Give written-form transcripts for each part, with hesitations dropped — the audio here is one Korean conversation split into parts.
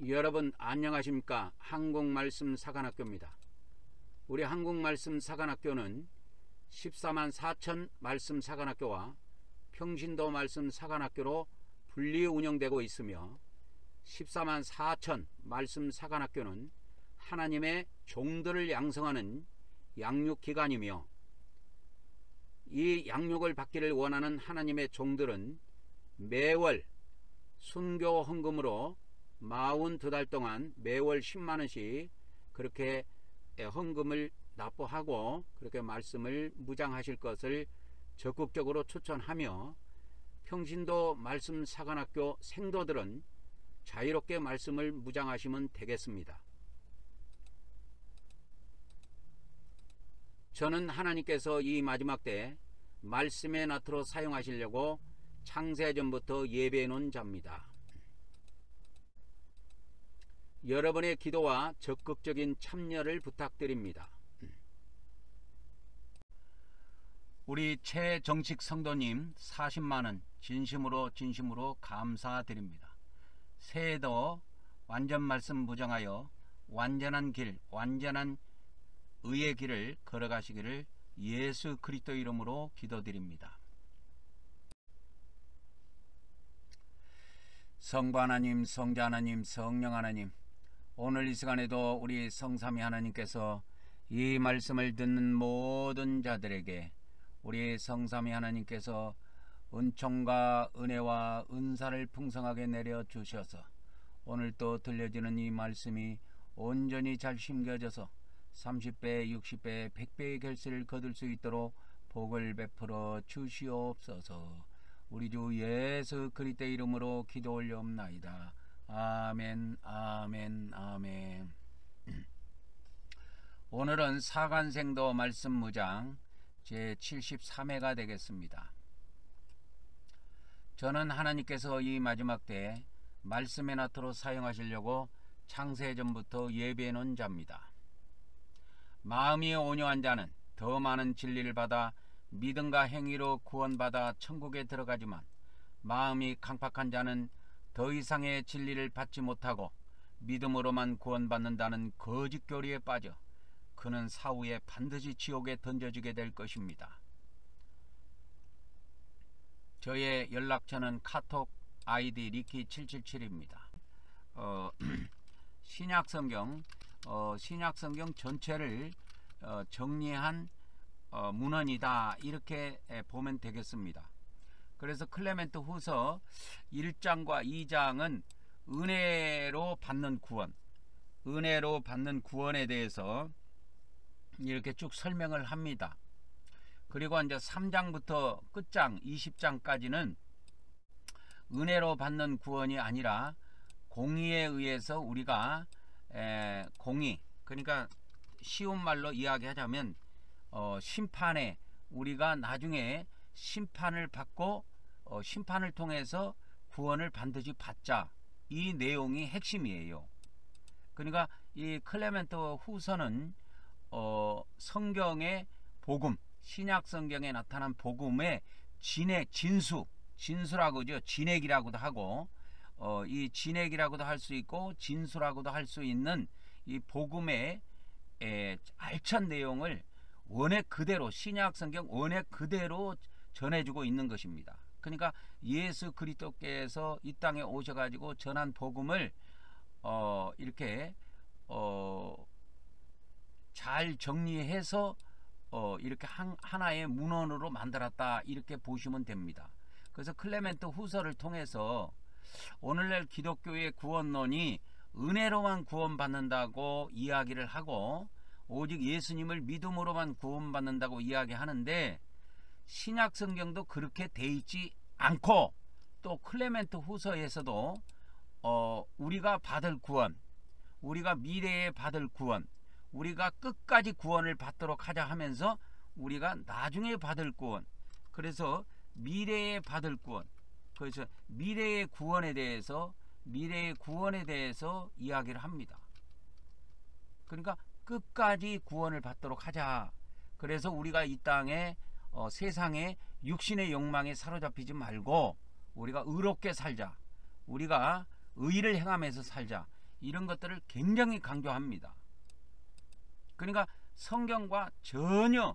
여러분 안녕하십니까? 한국말씀사관학교입니다. 우리 한국말씀사관학교는 14만 4천 말씀사관학교와 평신도 말씀사관학교로 분리 운영되고 있으며 14만 4천 말씀사관학교는 하나님의 종들을 양성하는 양육기관이며 이 양육을 받기를 원하는 하나님의 종들은 매월 순교 헌금으로 42달 동안 매월 10만원씩 그렇게 헌금을 납부하고 그렇게 말씀을 무장하실 것을 적극적으로 추천하며 평신도 말씀사관학교 생도들은 자유롭게 말씀을 무장하시면 되겠습니다. 저는 하나님께서 이 마지막 때 말씀의 나트로 사용하시려고 창세전부터 예배해 놓은 자입니다. 여러분의 기도와 적극적인 참여를 부탁드립니다. 우리 최정식 성도님 40만원 진심으로 감사드립니다. 새해도 완전 말씀 무장하여 완전한 길, 완전한 의의 길을 걸어가시기를 예수 그리스도 이름으로 기도드립니다. 성부 하나님, 성자 하나님, 성령 하나님, 오늘 이 시간에도 우리 성삼위 하나님께서 이 말씀을 듣는 모든 자들에게 우리 성삼위 하나님께서 은총과 은혜와 은사를 풍성하게 내려주셔서 오늘 또 들려지는 이 말씀이 온전히 잘 심겨져서 30배, 60배, 100배의 결실을 거둘 수 있도록 복을 베풀어 주시옵소서. 우리 주 예수 그리스도의 이름으로 기도 올려옵나이다. 아멘, 아멘, 아멘. 오늘은 사관생도 말씀 무장 제73회가 되겠습니다. 저는 하나님께서 이 마지막 때 말씀의 나트로 사용하시려고 창세전부터 예배해 놓은 자입니다. 마음이 온유한 자는 더 많은 진리를 받아 믿음과 행위로 구원받아 천국에 들어가지만 마음이 강팍한 자는 더 이상의 진리를 받지 못하고 믿음으로만 구원받는다는 거짓 교리에 빠져 그는 사후에 반드시 지옥에 던져지게 될 것입니다. 저의 연락처는 카톡 아이디 리키777입니다. 신약성경 전체를 정리한 문헌이다 이렇게 보면 되겠습니다. 그래서 클레멘트 후서 1장과 2장은 은혜로 받는 구원에 대해서 이렇게 쭉 설명을 합니다. 그리고 이제 3장부터 끝장 20장까지는 은혜로 받는 구원이 아니라 공의에 의해서 우리가 공의, 그러니까 쉬운 말로 이야기하자면 심판에 우리가 나중에 심판을 받고 심판을 통해서 구원을 반드시 받자, 이 내용이 핵심이에요. 그러니까 이 클레멘트 후서는 성경의 복음, 신약 성경에 나타난 복음의 진수라고죠. 진액이라고도 하고 이 진액이라고도 할 수 있고 진수라고도 할 수 있는 이 복음의 알찬 내용을 원액 그대로, 신약 성경 원액 그대로 전해주고 있는 것입니다. 그러니까 예수 그리스도께서 이 땅에 오셔가지고 전한 복음을 이렇게 잘 정리해서 이렇게 하나의 문헌으로 만들었다 이렇게 보시면 됩니다. 그래서 클레멘트 후서를 통해서 오늘날 기독교의 구원론이 은혜로만 구원받는다고 이야기를 하고 오직 예수님을 믿음으로만 구원받는다고 이야기하는데 신약 성경도 그렇게 돼 있지 않고 또 클레멘트 후서에서도 우리가 받을 구원, 우리가 미래에 받을 구원, 우리가 끝까지 구원을 받도록 하자 하면서 우리가 나중에 받을 구원, 그래서 미래에 받을 구원, 그래서 미래의 구원에 대해서 이야기를 합니다. 그러니까 끝까지 구원을 받도록 하자. 그래서 우리가 이 땅에 세상에 육신의 욕망에 사로잡히지 말고 우리가 의롭게 살자, 우리가 의를 행하면서 살자, 이런 것들을 굉장히 강조합니다. 그러니까 성경과 전혀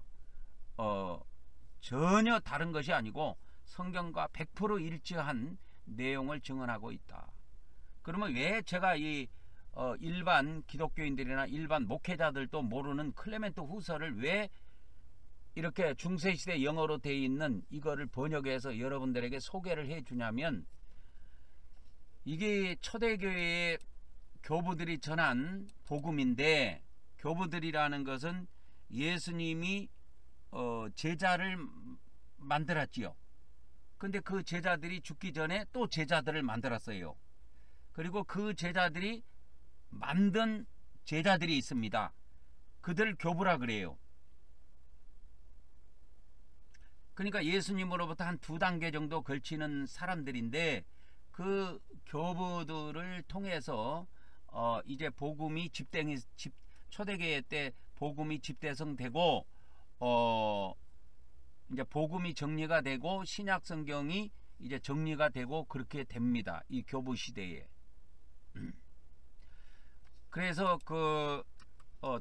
다른 것이 아니고 성경과 100% 일치한 내용을 증언하고 있다. 그러면 왜 제가 이 일반 기독교인들이나 일반 목회자들도 모르는 클레멘트 후서를 왜 이렇게 중세시대 영어로 되어 있는 이거를 번역해서 여러분들에게 소개를 해 주냐면, 이게 초대교회의 교부들이 전한 복음인데, 교부들이라는 것은 예수님이 제자를 만들었지요. 근데 그 제자들이 죽기 전에 또 제자들을 만들었어요. 그리고 그 제자들이 만든 제자들이 있습니다. 그들을 교부라 그래요. 그러니까 예수님으로부터 한 2단계 정도 걸치는 사람들인데, 그 교부들을 통해서 이제 복음이 초대교회 때 복음이 집대성되고 이제 복음이 정리가 되고 신약 성경이 이제 정리가 되고 그렇게 됩니다. 이 교부 시대에. 그래서 그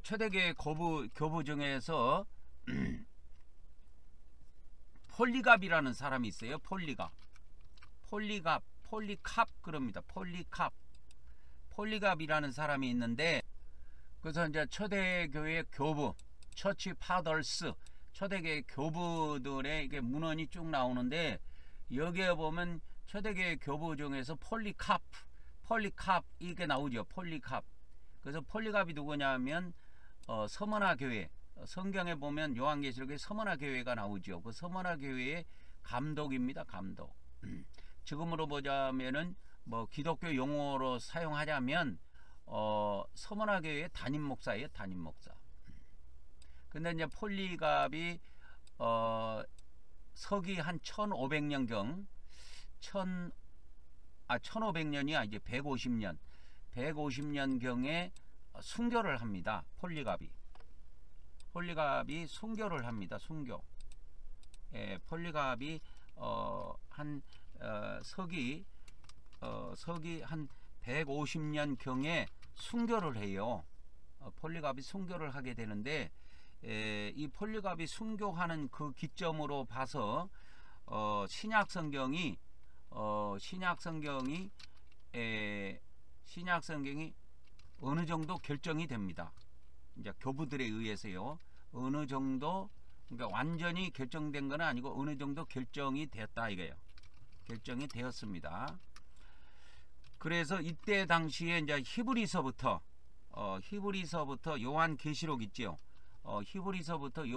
초대교회 교부 중에서 폴리갑이라는 사람이 있어요. 폴리캅 그럽니다. 폴리갑이라는 사람이 있는데, 그래서 이제 초대교회 교부, 처치 파더스, 초대교회 교부들의 이게 문헌이 쭉 나오는데, 여기에 보면 초대교회 교부 중에서 폴리캅 이게 나오죠. 폴리캅. 그래서 폴리갑이 누구냐면 서머나 교회, 성경에 보면 요한계시록에 서머나 교회가 나오죠. 그 서머나 교회의 감독입니다. 감독. 지금으로 보자면은 뭐 기독교 용어로 사용하자면 서머나 교회의 담임 목사예요. 담임 목사. 근데 이제 폴리갑이 서기 한 1500년경 1500년이 이제 150년경에 순교를 합니다. 폴리갑이 순교를 합니다. 순교. 예, 폴리갑이 서기 한 150년경에 순교를 해요. 폴리갑이 순교를 하게 되는데, 이 폴리갑이 순교하는 그 기점으로 봐서 신약 성경이 어느 정도 결정이 됩니다. 이제 교부들에 의해서요. 어느 정도, 그러니까 완전히 결정된 건 아니고 어느 정도 결정이 되었다 이거예요. 결정이 되었습니다. 그래서 이때 당시에 이제 히브리서부터 요한계시록 있죠. 히브리서부터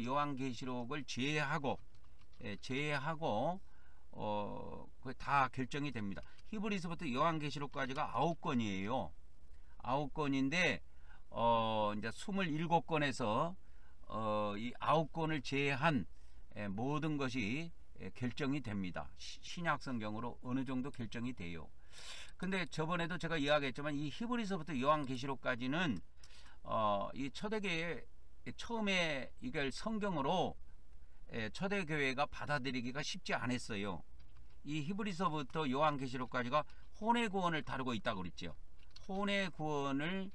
요한계시록을 제외하고 다 결정이 됩니다. 히브리서부터 요한계시록까지가 9권이에요. 9권인데 이제 27권에서 이 9권을 제외한 모든 것이 결정이 됩니다. 신약 성경으로 어느 정도 결정이 돼요. 근데 저번에도 제가 이야기했지만 이 히브리서부터 요한계시록까지는 이 초대교회 처음에 이걸 성경으로 초대교회가 받아들이기가 쉽지 않았어요. 이 히브리서부터 요한계시록까지가 혼의 구원을 다루고 있다고 그랬죠. 혼의 구원을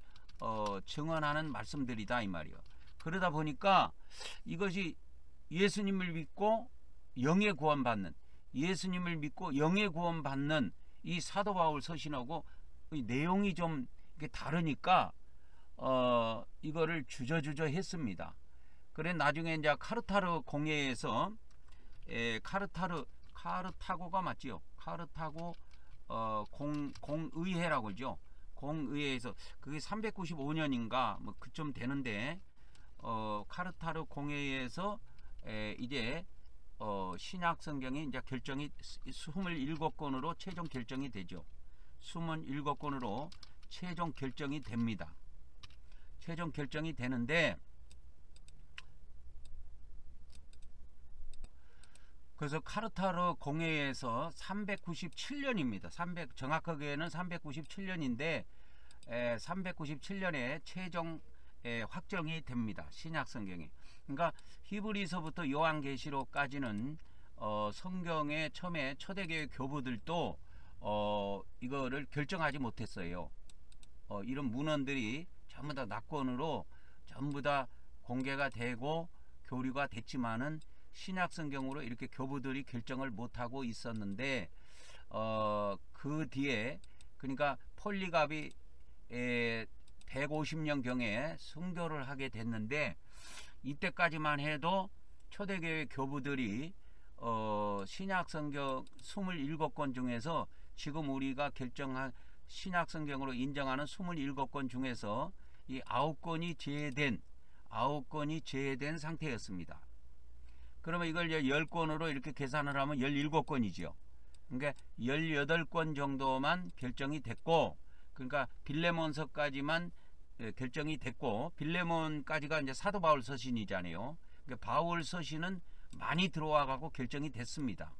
증언하는 말씀들이다 이 말이요. 그러다 보니까 이것이 예수님을 믿고 영의 구원받는, 이 사도 바울 서신하고 내용이 좀 다르니까 이거를 주저주저 했습니다. 그래 나중에 이제 카르타르 공회에서 카르타고가 맞지요. 카르타고 공의회라고 그러죠. 공의회에서 그게 395년인가 뭐 그쯤 되는데 카르타르 공회에서 이제 신약 성경이 이제 결정이 27권으로 최종 결정이 되죠. 27권으로 최종 결정이 됩니다. 최종 결정이 되는데, 그래서 카르타르 공회에서 397년입니다. 정확하게는 397년인데 397년에 최종 확정이 됩니다. 신약 성경이. 그러니까 히브리서부터 요한계시록까지는 성경의 처음에 초대교회 교부들도 이거를 결정하지 못했어요. 이런 문헌들이 전부 다 낙권으로 전부 다 공개가 되고 교류가 됐지만은 신약 성경으로 이렇게 교부들이 결정을 못하고 있었는데 그 뒤에 그러니까 폴리갑이 150년경에 순교를 하게 됐는데 이때까지만 해도 초대교회 교부들이 신약 성경 27권 중에서 지금 우리가 결정한 신약 성경으로 인정하는 27권 중에서 이 9권이 제외된 상태였습니다. 그러면 이걸 10권으로 이렇게 계산을 하면 17권이죠. 그러니까 18권 정도만 결정이 됐고, 그러니까 빌레몬서까지만 결정이 됐고, 빌레몬까지가 이제 사도 바울 서신이잖아요. 그러니까 바울 서신은 많이 들어와 가고 결정이 됐습니다.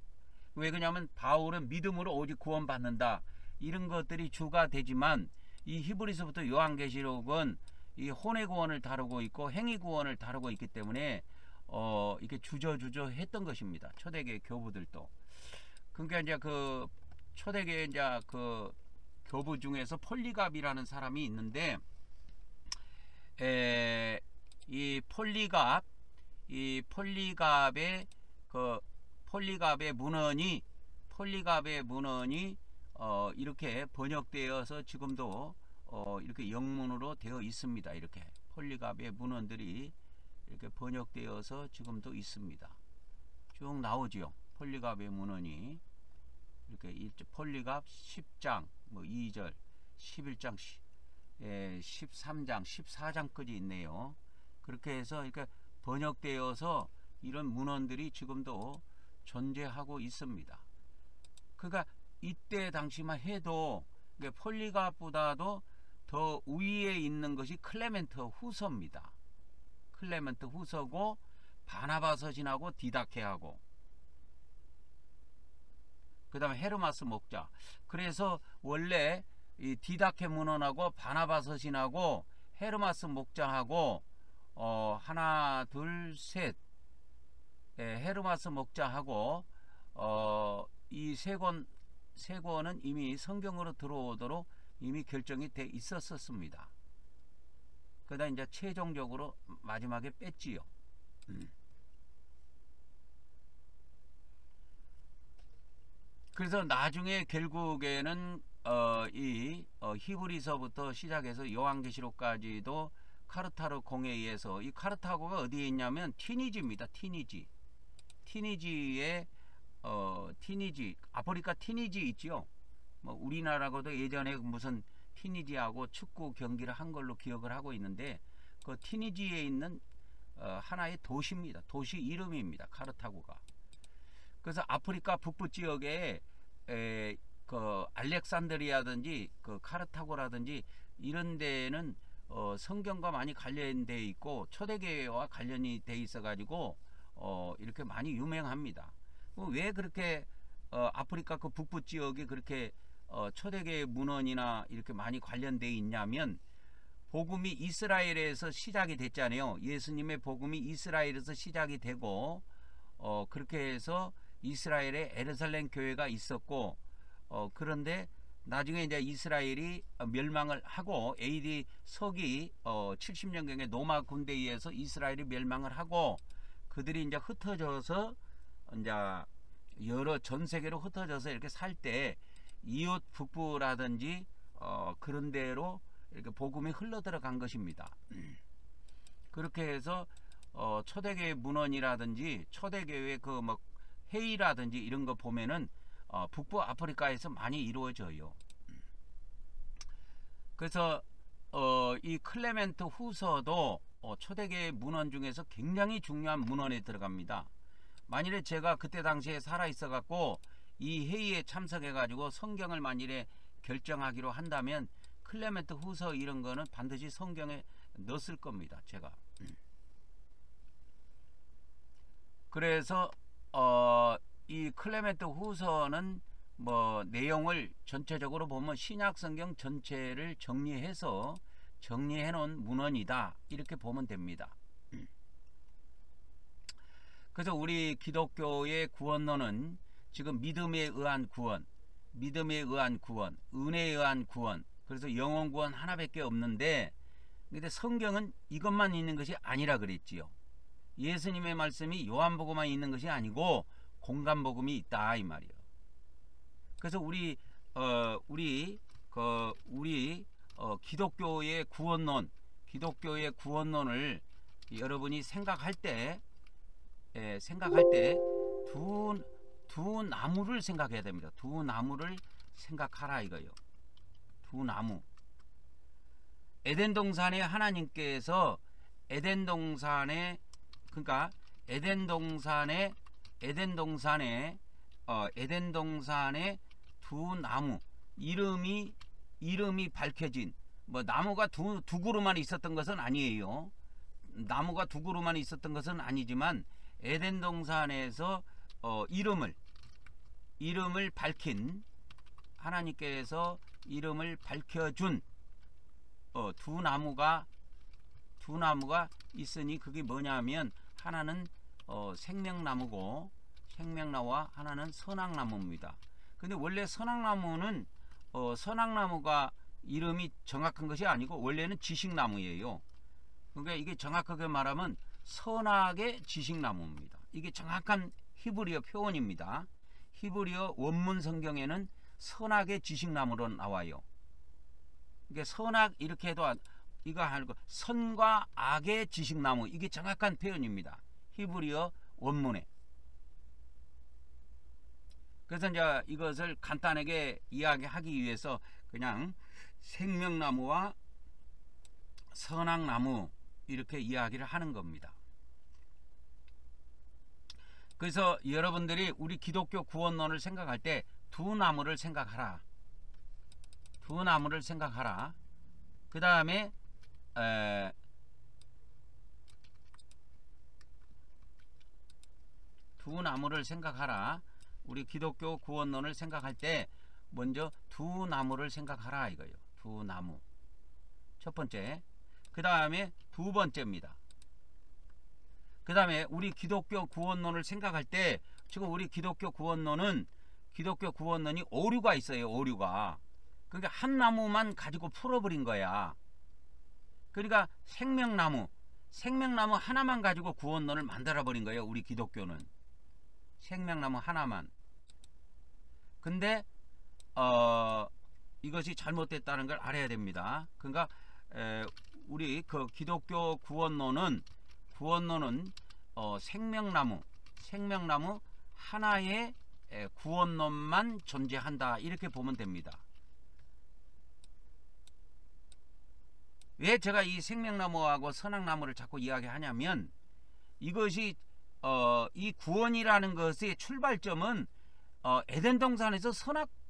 왜 그러냐면 바울은 믿음으로 오직 구원받는다, 이런 것들이 주가 되지만 이 히브리서부터 요한계시록은 이 혼의 구원을 다루고 있고 행위 구원을 다루고 있기 때문에 이렇게 주저주저 했던 것입니다. 초대교회 교부들도. 그러니까 이제 그 초대교회 이제 그 교부 중에서 폴리갑이라는 사람이 있는데, 이 폴리갑의 문헌이 이렇게 번역되어서 지금도 이렇게 영문으로 되어 있습니다. 이렇게 폴리갑의 문헌들이 이렇게 번역되어서 지금도 있습니다. 쭉 나오지요. 폴리갑의 문헌이 이렇게 폴리갑 10장, 뭐 2절, 11장, 13장, 14장까지 있네요. 그렇게 해서 이렇게 번역되어서 이런 문헌들이 지금도 존재하고 있습니다. 그러니까 이때 당시만 해도 폴리갑보다도 더 위에 있는 것이 클레멘트 후서입니다. 클레멘트 후서고 바나바 서신하고 디다케하고 그 다음에 헤르마스 목자. 그래서 원래 이 디다케 문헌하고 바나바 서신하고 헤르마스 목자하고 하나 둘 셋, 헤르마스 목자하고 이 세 권은 이미 성경으로 들어오도록 이미 결정이 돼 있었습니다. 그러다 이제 최종적으로 마지막에 뺐지요. 그래서 나중에 결국에는 히브리서부터 시작해서 요한계시록까지도 카르타고 공에 의해서, 이 카르타고가 어디에 있냐면 티니지입니다. 티니지에 아프리카 티니지 있지요. 뭐 우리나라고도 예전에 무슨 티니지하고 축구 경기를 한 걸로 기억을 하고 있는데, 그 티니지에 있는 하나의 도시입니다. 도시 이름입니다. 카르타고가. 그래서 아프리카 북부 지역에 그 알렉산드리아든지 그 카르타고라든지 이런 데는 성경과 많이 관련되어 있고 초대교회와 관련이 돼 있어 가지고 이렇게 많이 유명합니다. 왜 그렇게 아프리카 그 북부 지역이 그렇게 초대교회 문헌이나 이렇게 많이 관련되어 있냐면, 복음이 이스라엘에서 시작이 됐잖아요. 예수님의 복음이 이스라엘에서 시작이 되고 그렇게 해서 이스라엘에 에르살렘 교회가 있었고, 그런데 나중에 이제 이스라엘이 멸망을 하고 AD 서기 70년경에 로마 군대에 의해서 이스라엘이 멸망을 하고 그들이 이제 흩어져서 이제 여러 전 세계로 흩어져서 이렇게 살 때 이웃 북부라든지 그런 데로 이렇게 복음이 흘러 들어간 것입니다. 그렇게 해서 초대교회 문헌이라든지 초대교회 그 뭐 회의라든지 이런 거 보면은 북부 아프리카에서 많이 이루어져요. 그래서 이 클레멘트 후서도 초대교회 문헌 중에서 굉장히 중요한 문헌에 들어갑니다. 만일에 제가 그때 당시에 살아 있어 갖고 이 회의에 참석해 가지고 성경을 만일에 결정하기로 한다면 클레멘트 후서 이런 거는 반드시 성경에 넣었을 겁니다. 제가. 그래서 이 클레멘트 후서는 뭐 내용을 전체적으로 보면 신약 성경 전체를 정리해 놓은 문헌이다, 이렇게 보면 됩니다. 그래서 우리 기독교의 구원론은 지금 믿음에 의한 구원, 믿음에 의한 구원, 은혜에 의한 구원, 그래서 영원 구원 하나밖에 없는데, 근데 성경은 이것만 있는 것이 아니라 그랬지요. 예수님의 말씀이 요한복음만 있는 것이 아니고 공간복음이 있다 이 말이요. 그래서 우리 기독교의 구원론을 여러분이 생각할 때 두 나무를 생각해야 됩니다. 두 나무를 생각하라 이거요. 두 나무. 에덴 동산에 하나님께서 에덴 동산에 두 나무 이름이 밝혀진, 뭐 나무가 두 그루만 있었던 것은 아니에요. 나무가 두 그루만 있었던 것은 아니지만 에덴 동산에서 이름을 밝힌, 하나님께서 이름을 밝혀준 두 나무가 있으니 그게 뭐냐면 하나는 생명나무고, 생명나무와 하나는 선악나무입니다. 근데 원래 선악나무는 선악나무가 이름이 정확한 것이 아니고 원래는 지식나무예요. 그러니까 이게 정확하게 말하면 선악의 지식나무입니다. 이게 정확한 히브리어 표현입니다. 히브리어 원문 성경에는 선악의 지식나무로 나와요. 이게 선악 이렇게 해도 이거 하고 선과 악의 지식나무, 이게 정확한 표현입니다. 히브리어 원문에. 그래서 이제 이것을 간단하게 이야기하기 위해서 그냥 생명나무와 선악나무 이렇게 이야기를 하는 겁니다. 그래서 여러분들이 우리 기독교 구원론을 생각할 때 두 나무를 생각하라. 두 나무를 생각하라. 그 다음에 두 나무를 생각하라. 우리 기독교 구원론을 생각할 때 먼저 두 나무를 생각하라 이거예요. 두 나무. 첫 번째. 그 다음에 두 번째입니다. 그 다음에 우리 기독교 구원론을 생각할 때 지금 우리 기독교 구원론이 오류가 있어요. 오류가. 그러니까 한 나무만 가지고 풀어버린 거야. 그러니까 생명나무 하나만 가지고 구원론을 만들어버린 거예요. 우리 기독교는. 생명나무 하나만. 근데 이것이 잘못됐다는 걸 알아야 됩니다. 그러니까 우리 그 기독교 구원론은 생명나무 하나의 구원론만 존재한다 이렇게 보면 됩니다. 왜 제가 이 생명나무하고 선악나무를 자꾸 이야기하냐면 이것이 이 구원이라는 것의 출발점은 에덴 동산에서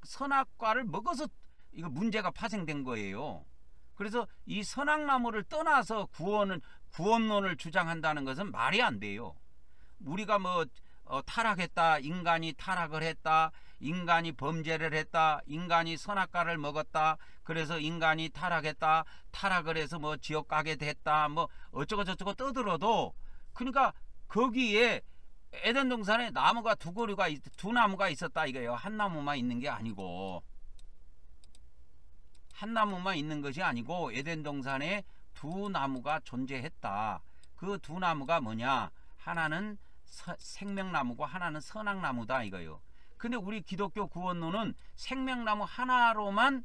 선악과를 먹어서 이거 문제가 파생된 거예요. 그래서 이 선악나무를 떠나서 구원론을 주장한다는 것은 말이 안 돼요. 우리가 뭐 타락했다, 인간이 타락을 했다, 인간이 범죄를 했다, 인간이 선악과를 먹었다, 그래서 인간이 타락했다, 타락을 해서 뭐 지옥 가게 됐다, 뭐 어쩌고 저쩌고 떠들어도, 그러니까 거기에 에덴 동산에 나무가 두 나무가 있었다 이거예요. 한 나무만 있는 게 아니고, 한 나무만 있는 것이 아니고 에덴 동산에 두 나무가 존재했다. 그 두 나무가 뭐냐? 하나는 생명나무고 하나는 선악나무다 이거요. 근데 우리 기독교 구원론은 생명나무 하나로만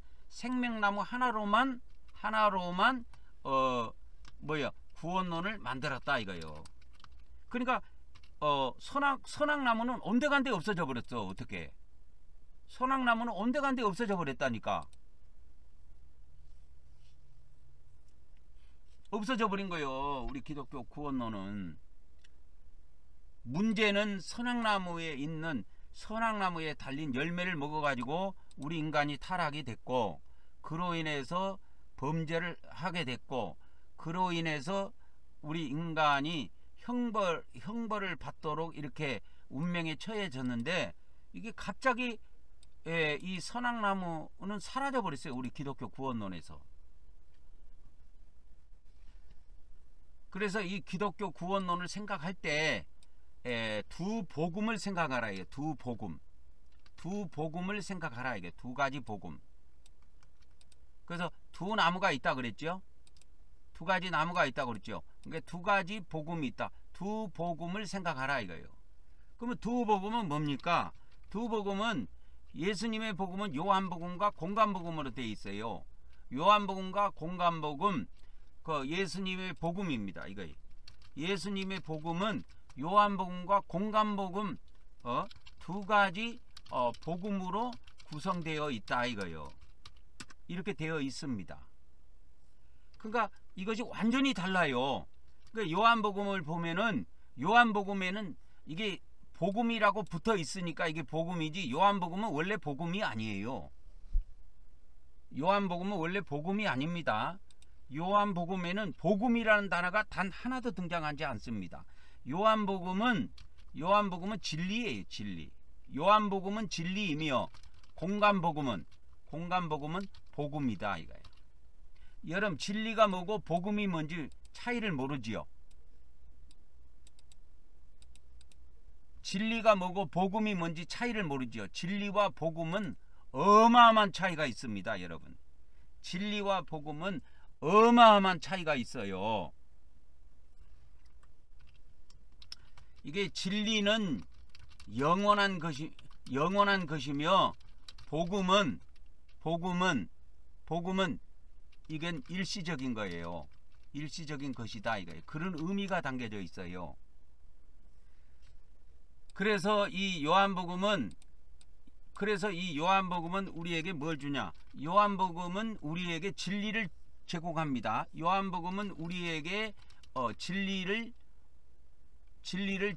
구원론을 만들었다 이거요. 그러니까 선악나무는 온데간데 없어져 버렸어. 어떻게? 선악나무는 온데간데 없어져 버렸다니까. 없어져 버린 거예요. 우리 기독교 구원론은. 문제는 선악나무에 달린 열매를 먹어가지고 우리 인간이 타락이 됐고, 그로 인해서 범죄를 하게 됐고, 그로 인해서 우리 인간이 형벌을 받도록 이렇게 운명에 처해졌는데, 이게 갑자기 이 선악나무는 사라져 버렸어요. 우리 기독교 구원론에서. 그래서 이 기독교 구원론을 생각할 때 두 복음을 생각하라 해요. 두 복음. 두 복음을 생각하라 이게 두 가지 복음. 그래서 두 나무가 있다 그랬죠. 두 가지 나무가 있다 그랬죠. 그러니까 두 가지 복음이 있다. 두 복음을 생각하라 이거예요. 그러면 두 복음은 뭡니까? 두 복음은 예수님의 복음은 요한복음과 공간복음으로 되어 있어요. 요한복음과 공간복음 그 예수님의 복음입니다. 이거 예수님의 복음은 요한복음과 공간복음 두 가지 복음으로 구성되어 있다 이거요. 이렇게 되어 있습니다. 그러니까 이것이 완전히 달라요. 그러니까 요한복음을 보면은 요한복음에는 이게 복음이라고 붙어 있으니까 이게 복음이지 요한복음은 원래 복음이 아니에요. 요한복음은 원래 복음이 아닙니다. 요한복음에는 복음이라는 단어가 단 하나도 등장하지 않습니다. 요한복음은 진리예요. 진리. 요한복음은 진리이며 공간복음은 복음이다 이거예요. 여러분 진리가 뭐고 복음이 뭔지 차이를 모르지요. 진리가 뭐고 복음이 뭔지 차이를 모르지요. 진리와 복음은 어마어마한 차이가 있습니다. 여러분 진리와 복음은 어마어마한 차이가 있어요. 이게 진리는 영원한 것이며 복음은 이건 일시적인 거예요. 일시적인 것이다 이거예요. 그런 의미가 담겨져 있어요. 그래서 이 요한복음은 우리에게 뭘 주냐? 요한복음은 우리에게 진리를 제공합니다. 요한복음은 우리에게 진리를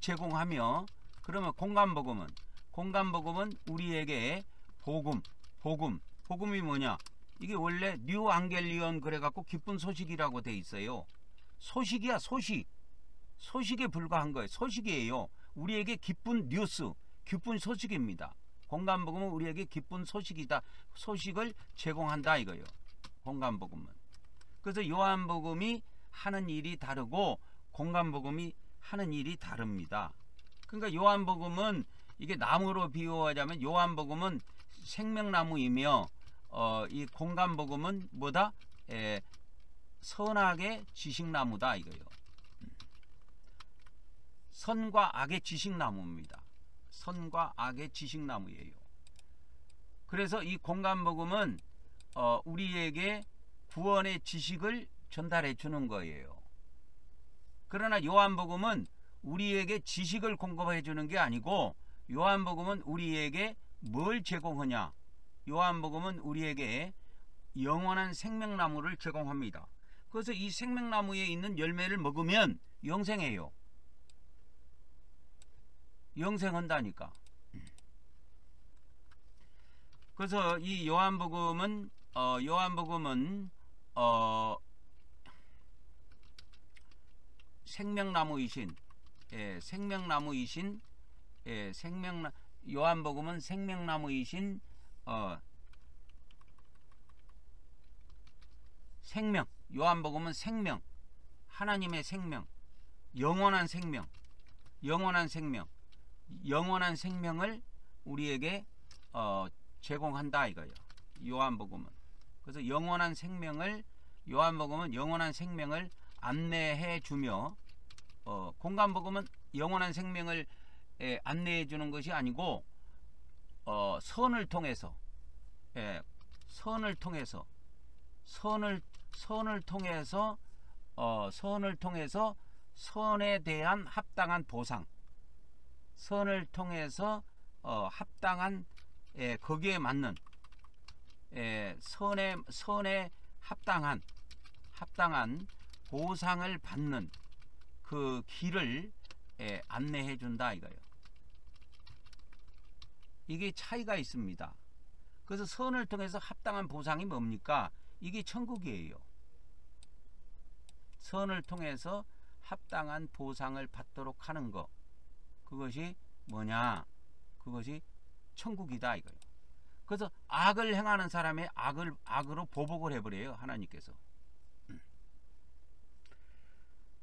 제공하며 그러면 공간복음은 우리에게 복음이 뭐냐? 이게 원래 뉴 앙겔리온 그래갖고 기쁜 소식이라고 돼 있어요. 소식이야 소식에 불과한 거예요. 소식이에요. 우리에게 기쁜 뉴스, 기쁜 소식입니다. 공간복음은 우리에게 기쁜 소식이다. 소식을 제공한다 이거예요. 공간복음은. 그래서 요한복음이 하는 일이 다르고 공간복음이 하는 일이 다릅니다. 그러니까 요한복음은 이게 나무로 비유하자면 요한복음은 생명나무이며 이 공간복음은 뭐다? 선악의 지식나무다 이거예요. 선과 악의 지식나무입니다. 선과 악의 지식나무예요. 그래서 이 공간복음은 우리에게 구원의 지식을 전달해 주는 거예요. 그러나 요한복음은 우리에게 지식을 공급해 주는 게 아니고 요한복음은 우리에게 뭘 제공하냐? 요한복음은 우리에게 영원한 생명나무를 제공합니다. 그래서 이 생명나무에 있는 열매를 먹으면 영생해요. 영생한다니까. 그래서 이 요한복음은 생명나무이신 요한복음은 생명나무이신 생명. 요한복음은 생명. 하나님의 생명. 영원한 생명을 우리에게 제공한다 이거예요. 요한복음은. 그래서 요한복음은 영원한 생명을 안내해 주며 공간복음은 영원한 생명을 안내해 주는 것이 아니고 선을 통해서 선에 대한 합당한 보상, 선을 통해서 합당한 거기에 맞는 선에 합당한 보상을 받는 그 길을 안내해 준다 이거예요. 이게 차이가 있습니다. 그래서 선을 통해서 합당한 보상이 뭡니까? 이게 천국이에요. 선을 통해서 합당한 보상을 받도록 하는 것, 그것이 뭐냐? 그것이 천국이다 이거예요. 그래서 악을 행하는 사람의 악으로 보복을 해버려요, 하나님께서.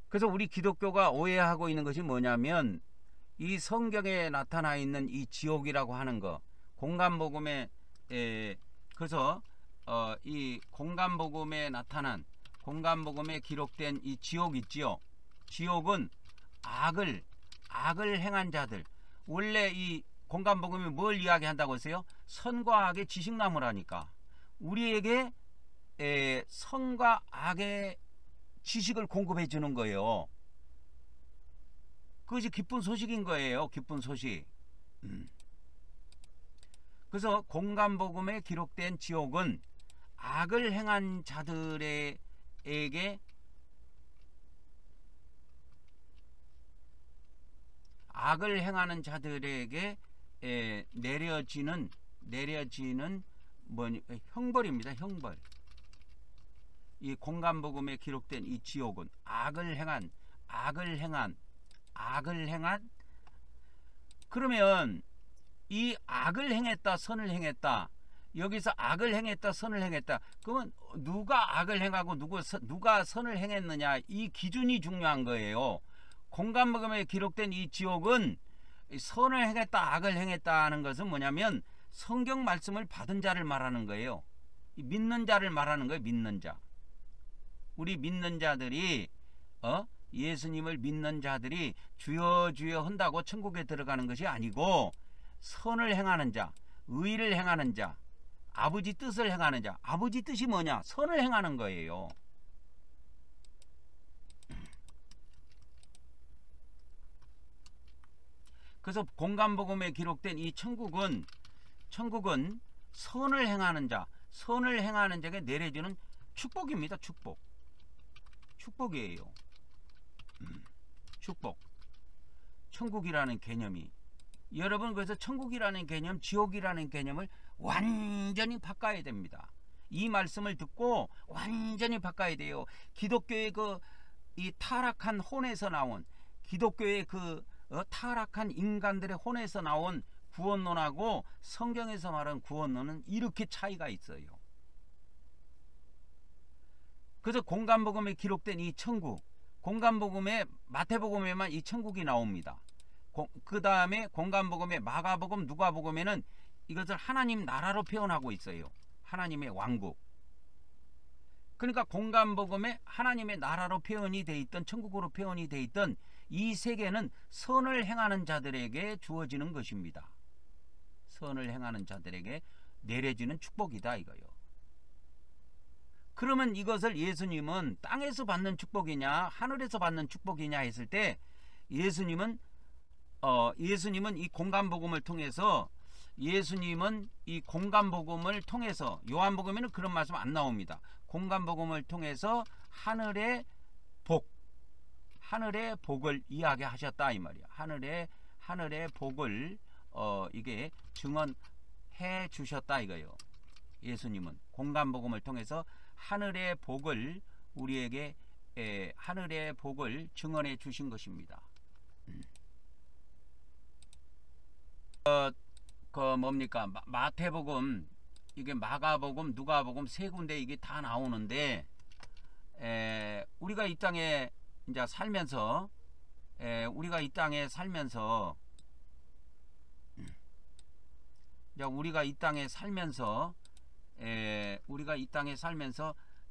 그래서 우리 기독교가 오해하고 있는 것이 뭐냐면 이 성경에 나타나 있는 이 지옥이라고 하는 것, 공간복음에 그래서 이 공간복음에 나타난 공간복음에 기록된 이 지옥 있지요. 지옥은 악을 행한 자들. 원래 이 공간복음이 뭘 이야기한다고 했어요? 선과 악의 지식나무라니까. 우리에게 선과 악의 지식을 공급해 주는 거예요. 그것이 기쁜 소식인 거예요. 기쁜 소식. 그래서 공간복음에 기록된 지옥은 악을 행한 자들에게 악을 행하는 자들에게 내려지는 형벌입니다. 형벌. 이 공간복음에 기록된 이 지옥은 악을 행한 그러면 이 악을 행했다 선을 행했다, 여기서 악을 행했다 선을 행했다, 그러면 누가 악을 행하고 누가 선을 행했느냐, 이 기준이 중요한 거예요. 공간복음에 기록된 이 지옥은 선을 행했다 악을 행했다 하는 것은 뭐냐면 성경 말씀을 받은 자를 말하는 거예요. 믿는 자를 말하는 거예요. 믿는 자. 우리 믿는 자들이 예수님을 믿는 자들이 주여 주여 한다고 천국에 들어가는 것이 아니고 선을 행하는 자, 의를 행하는 자, 아버지 뜻을 행하는 자. 아버지 뜻이 뭐냐? 선을 행하는 거예요. 그래서 공간복음에 기록된 이 천국은 선을 행하는 자에게 내려주는 축복입니다. 축복이에요. 축복. 천국이라는 개념이, 여러분, 그래서 천국이라는 개념, 지옥이라는 개념을 완전히 바꿔야 됩니다. 이 말씀을 듣고 완전히 바꿔야 돼요. 기독교의 이 타락한 혼에서 나온, 기독교의 타락한 인간들의 혼에서 나온 구원론하고 성경에서 말하는 구원론은 이렇게 차이가 있어요. 그래서 공간복음에 기록된 이 천국, 공간복음에 마태복음에만 이 천국이 나옵니다. 그 다음에 공간복음에 마가복음, 누가복음에는 이것을 하나님 나라로 표현하고 있어요. 하나님의 왕국. 그러니까 공간복음에 하나님의 나라로 표현이 돼 있던, 천국으로 표현이 돼 있던 이 세계는 선을 행하는 자들에게 주어지는 것입니다. 선을 행하는 자들에게 내려지는 축복이다 이거요. 그러면 이것을 예수님은 땅에서 받는 축복이냐 하늘에서 받는 축복이냐 했을 때, 예수님은 이 공간복음을 통해서, 요한복음에는 그런 말씀 안 나옵니다. 공간복음을 통해서 하늘의 복을 이야기하셨다 이 말이야. 하늘의 복을 이게 증언해 주셨다 이거예요. 예수님은 공간복음을 통해서 하늘의 복을 우리에게 하늘의 복을 증언해 주신 것입니다. 뭡니까? 마태복음, 이게 마가복음, 누가복음 세 군데 이게 다 나오는데, 우리가 이 땅에 이제 살면서 우리가 이 땅에 살면서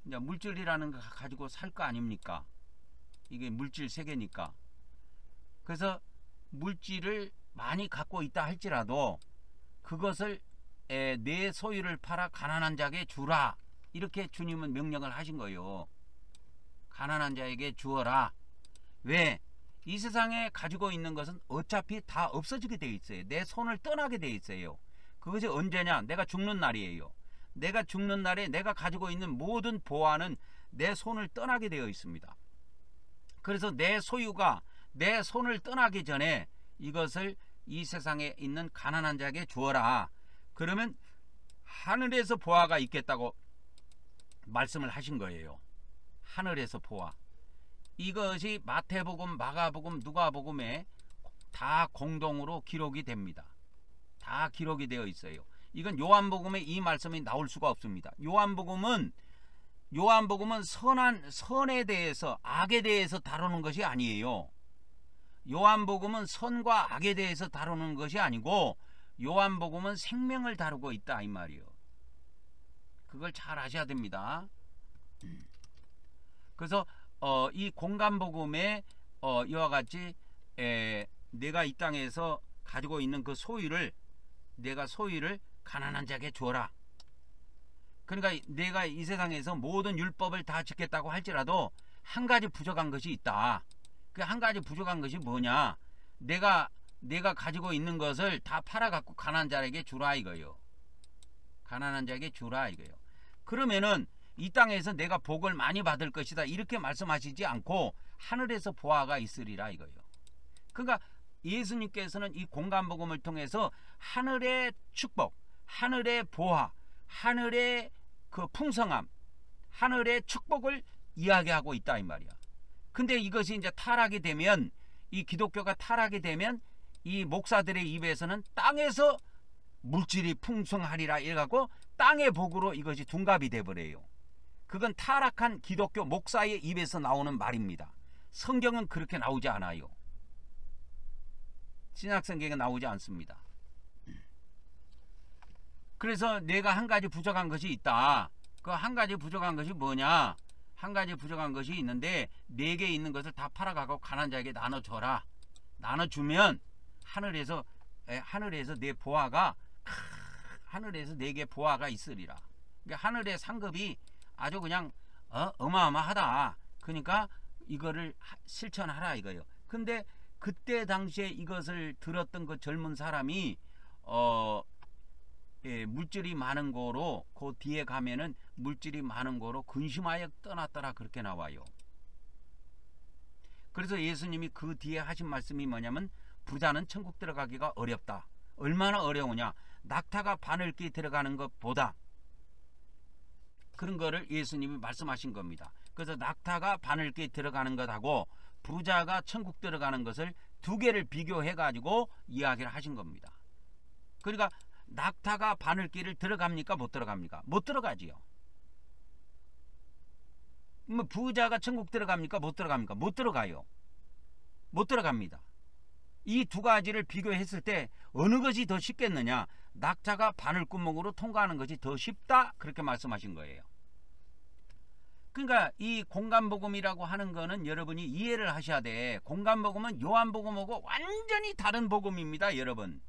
이제 물질이라는 거 가지고 살 거 아닙니까? 이게 물질 세계니까. 그래서 물질을 많이 갖고 있다 할지라도 그것을 내 소유를 팔아 가난한 자에게 주라, 이렇게 주님은 명령을 하신 거예요. 가난한 자에게 주어라. 왜? 이 세상에 가지고 있는 것은 어차피 다 없어지게 되어 있어요. 내 손을 떠나게 되어 있어요. 그것이 언제냐? 내가 죽는 날이에요. 내가 죽는 날에 내가 가지고 있는 모든 보화는 내 손을 떠나게 되어 있습니다. 그래서 내 소유가 내 손을 떠나기 전에 이것을 이 세상에 있는 가난한 자에게 주어라. 그러면 하늘에서 보화가 있겠다고 말씀을 하신 거예요. 하늘에서 보화. 이것이 마태복음, 마가복음, 누가복음에 다 공동으로 기록이 됩니다. 다 기록이 되어 있어요. 이건 요한복음에 이 말씀이 나올 수가 없습니다. 요한복음은 선에 대해서, 악에 대해서 다루는 것이 아니에요. 요한복음은 선과 악에 대해서 다루는 것이 아니고, 요한복음은 생명을 다루고 있다 이 말이요. 그걸 잘 아셔야 됩니다. 그래서 이 공간복음에 이와 같이 내가 이 땅에서 가지고 있는 그 소유를 내가 소유를 가난한 자에게 주어라. 그러니까 내가 이 세상에서 모든 율법을 다 지켰다고 할지라도 한 가지 부족한 것이 있다. 그 한 가지 부족한 것이 뭐냐? 내가 가지고 있는 것을 다 팔아갖고 가난한 자에게 주라 이거요. 가난한 자에게 주라 이거요. 그러면은 이 땅에서 내가 복을 많이 받을 것이다 이렇게 말씀하시지 않고 하늘에서 보화가 있으리라 이거요. 그러니까 예수님께서는 이 공간복음을 통해서 하늘의 축복, 하늘의 보화, 하늘의 그 풍성함, 하늘의 축복을 이야기하고 있다 이 말이야. 근데 이것이 이제 타락이 되면, 이 기독교가 타락이 되면 이 목사들의 입에서는 땅에서 물질이 풍성하리라 이래갖고 땅의 복으로 이것이 둔갑이 돼버려요. 그건 타락한 기독교 목사의 입에서 나오는 말입니다. 성경은 그렇게 나오지 않아요. 신약성경에 나오지 않습니다. 그래서 내가 한 가지 부족한 것이 있다. 그 한 가지 부족한 것이 뭐냐? 한 가지 부족한 것이 있는데 4개 있는 것을 다 팔아가고 가난한 자에게 나눠줘라. 나눠주면 하늘에서 내 보화가 하늘에서 4개 보화가 있으리라. 그러니까 하늘의 상급이 아주 그냥 어마어마하다. 그러니까 이거를 실천하라 이거예요. 근데 그때 당시에 이것을 들었던 그 젊은 사람이 물질이 많은 거로 그 뒤에 가면은 물질이 많은 거로 근심하여 떠났더라 그렇게 나와요. 그래서 예수님이 그 뒤에 하신 말씀이 뭐냐면 부자는 천국 들어가기가 어렵다. 얼마나 어려우냐? 낙타가 바늘귀 들어가는 것보다, 그런 거를 예수님이 말씀하신 겁니다. 그래서 낙타가 바늘귀 들어가는 것하고 부자가 천국 들어가는 것을 2개를 비교해 가지고 이야기를 하신 겁니다. 그러니까 낙타가 바늘귀를 들어갑니까? 못 들어갑니까? 못 들어가지요. 뭐 부자가 천국 들어갑니까? 못 들어갑니까? 못 들어가요. 못 들어갑니다. 이 2가지를 비교했을 때 어느 것이 더 쉽겠느냐? 낙타가 바늘구멍으로 통과하는 것이 더 쉽다 그렇게 말씀하신 거예요. 그러니까 이 공간복음이라고 하는 거는 여러분이 이해를 하셔야 돼. 공간복음은 요한복음하고 완전히 다른 복음입니다 여러분.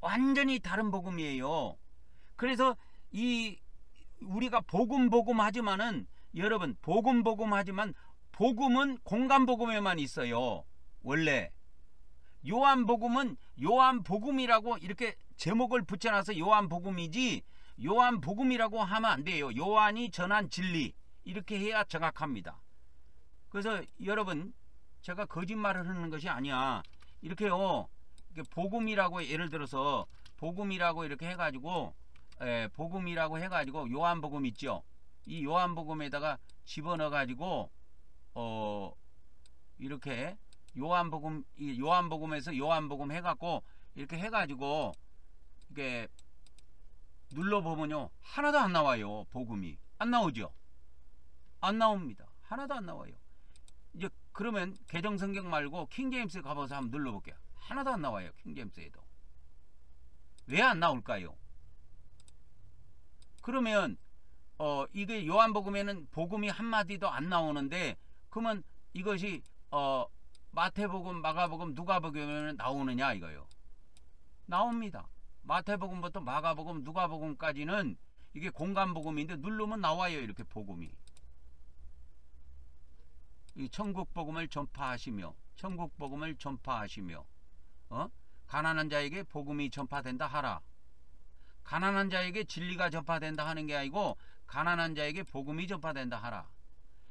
완전히 다른 복음이에요. 그래서 우리가 복음 하지만은 여러분 복음 하지만 복음은 공간복음에만 있어요. 원래 요한복음은 요한복음이라고 이렇게 제목을 붙여놔서 요한복음이지 요한복음이라고 하면 안 돼요. 요한이 전한 진리 이렇게 해야 정확합니다. 그래서 여러분 제가 거짓말을 하는 것이 아니야. 이렇게요. 복음이라고 예를 들어서 복음이라고 이렇게 해가지고 복음이라고 해가지고 요한복음 있죠. 이 요한복음에다가 집어넣어가지고 이렇게 요한복음에서 요한복음 해갖고 이렇게 해가지고 이게 눌러보면요 하나도 안 나와요. 복음이 안 나오죠. 안 나옵니다. 하나도 안 나와요. 이제 그러면 개정성경 말고 킹제임스 가봐서 한번 눌러볼게요. 하나도 안 나와요. 킹제임스에도. 왜 안 나올까요? 그러면 이게 요한복음에는 복음이 한마디도 안 나오는데 그러면 이것이 마태복음, 마가복음, 누가복음에는 나오느냐 이거요. 나옵니다. 마태복음부터 마가복음, 누가복음까지는 이게 공간복음인데 누르면 나와요. 이렇게 복음이. 이 천국복음을 전파하시며 천국복음을 전파하시며 가난한 자에게 복음이 전파된다 하라. 가난한 자에게 진리가 전파된다 하는 게 아니고 가난한 자에게 복음이 전파된다 하라.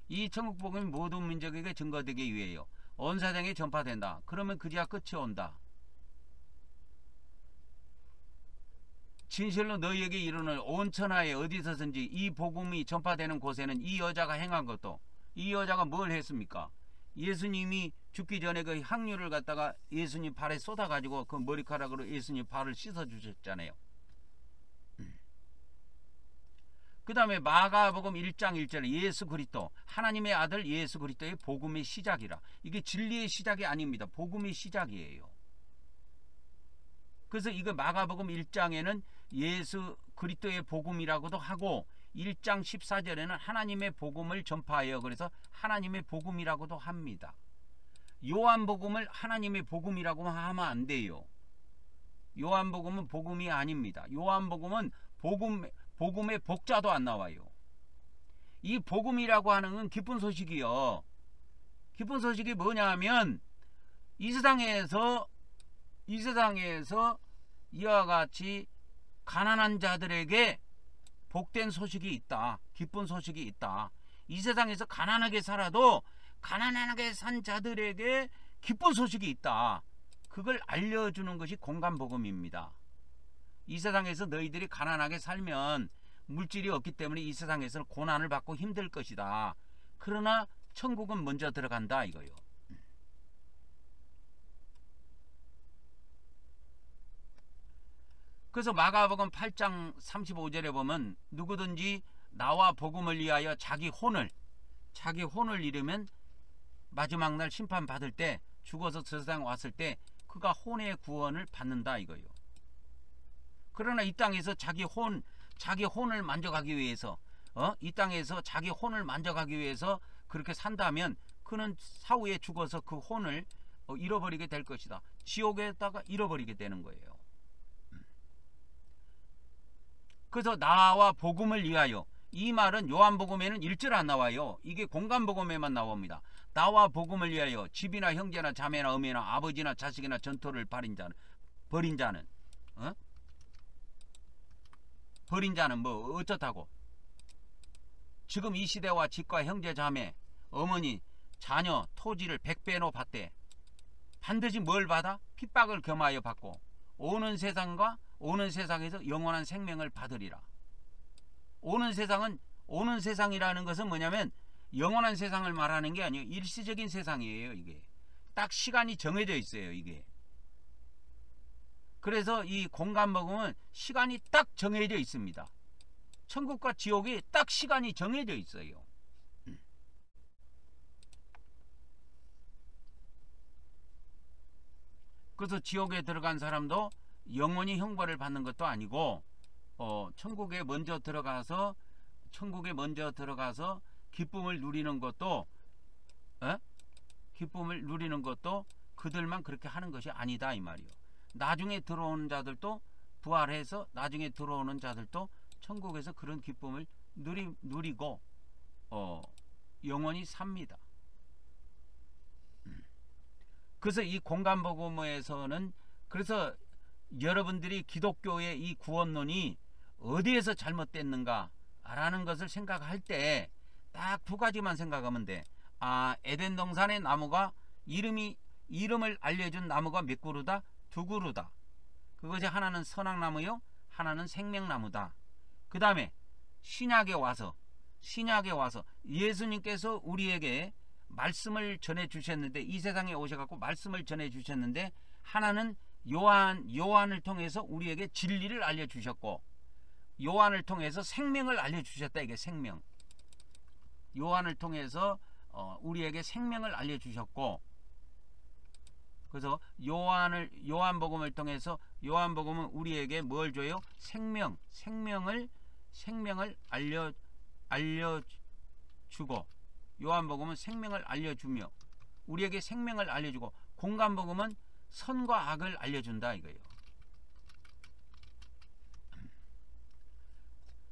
이 천국복음이 모든 민족에게 증거되기 위해요. 온 세상에 전파된다. 그러면 그제야 끝이 온다. 진실로 너희에게 이르노니 온 천하에 어디서든지 이 복음이 전파되는 곳에는 이 여자가 행한 것도, 이 여자가 뭘 했습니까? 예수님이 죽기 전에 그 향유를 갖다가 예수님 발에 쏟아가지고 그 머리카락으로 예수님 발을 씻어주셨잖아요. 그 다음에 마가복음 1장 1절에 예수 그리스도 하나님의 아들 예수 그리스도의 복음의 시작이라. 이게 진리의 시작이 아닙니다. 복음의 시작이에요. 그래서 이거 마가복음 1장에는 예수 그리스도의 복음이라고도 하고 1장 14절에는 하나님의 복음을 전파하여 그래서 하나님의 복음이라고도 합니다. 요한복음을 하나님의 복음이라고 하면 안 돼요. 요한복음은 복음이 아닙니다. 요한복음은 복음의 복자도 안 나와요. 이 복음이라고 하는 건 기쁜 소식이요. 기쁜 소식이 뭐냐면 이 세상에서 이와 같이 가난한 자들에게 복된 소식이 있다. 기쁜 소식이 있다. 이 세상에서 가난하게 살아도 가난하게 산 자들에게 기쁜 소식이 있다. 그걸 알려주는 것이 공감복음입니다. 이 세상에서 너희들이 가난하게 살면 물질이 없기 때문에 이 세상에서는 고난을 받고 힘들 것이다. 그러나 천국은 먼저 들어간다 이거요. 그래서 마가복음 8장 35절에 보면 누구든지 나와 복음을 위하여 자기 혼을 잃으면 마지막 날 심판받을 때 죽어서 저 세상 왔을 때 그가 혼의 구원을 받는다 이거요. 그러나 이 땅에서 자기 혼을 만족하기 위해서 이 땅에서 자기 혼을 만족하기 위해서 그렇게 산다면 그는 사후에 죽어서 그 혼을 잃어버리게 될 것이다. 지옥에다가 잃어버리게 되는 거예요. 그래서 나와 복음을 위하여 이 말은 요한복음에는 1절 안 나와요. 이게 공간복음에만 나옵니다. 나와 복음을 위하여 집이나 형제나 자매나 어머니나 아버지나 자식이나 전토를 벌인 자는 버린 자는 뭐 어쩌다고 지금 이 시대와 집과 형제 자매 어머니 자녀 토지를 100배로 받되 반드시 뭘 받아? 핍박을 겸하여 받고 오는 세상에서 영원한 생명을 받으리라. 오는 세상이라는 것은 뭐냐면 영원한 세상을 말하는 게 아니에요. 일시적인 세상이에요. 이게 딱 시간이 정해져 있어요. 이게 그래서 이 공간복음은 시간이 딱 정해져 있습니다. 천국과 지옥이 딱 시간이 정해져 있어요. 그래서 지옥에 들어간 사람도 영원히 형벌을 받는 것도 아니고 천국에 먼저 들어가서 기쁨을 누리는 것도 그들만 그렇게 하는 것이 아니다 이 말이요. 나중에 들어오는 자들도 부활해서 나중에 들어오는 자들도 천국에서 그런 기쁨을 누리고 영원히 삽니다. 그래서 이 공간복음에서는 그래서 여러분들이 기독교의 이 구원론이 어디에서 잘못됐는가 라는 것을 생각할 때 딱 두 가지만 생각하면 돼. 에덴 동산의 나무가 이름을 알려준 나무가 몇 그루다? 두 그루다. 그것이 하나는 선악나무요 하나는 생명나무다. 그 다음에 신약에 와서 예수님께서 우리에게 말씀을 전해 주셨는데 이 세상에 오셔갖고 말씀을 전해 주셨는데 하나는 요한을 통해서 우리에게 진리를 알려주셨고 요한을 통해서 생명을 알려주셨다. 이게 생명. 요한을 통해서 우리에게 생명을 알려주셨고 그래서 요한복음을 통해서 요한복음은 우리에게 뭘 줘요? 생명을 알려주고 요한복음은 생명을 알려주며 우리에게 생명을 알려주고 공간복음은 선과 악을 알려준다 이거예요.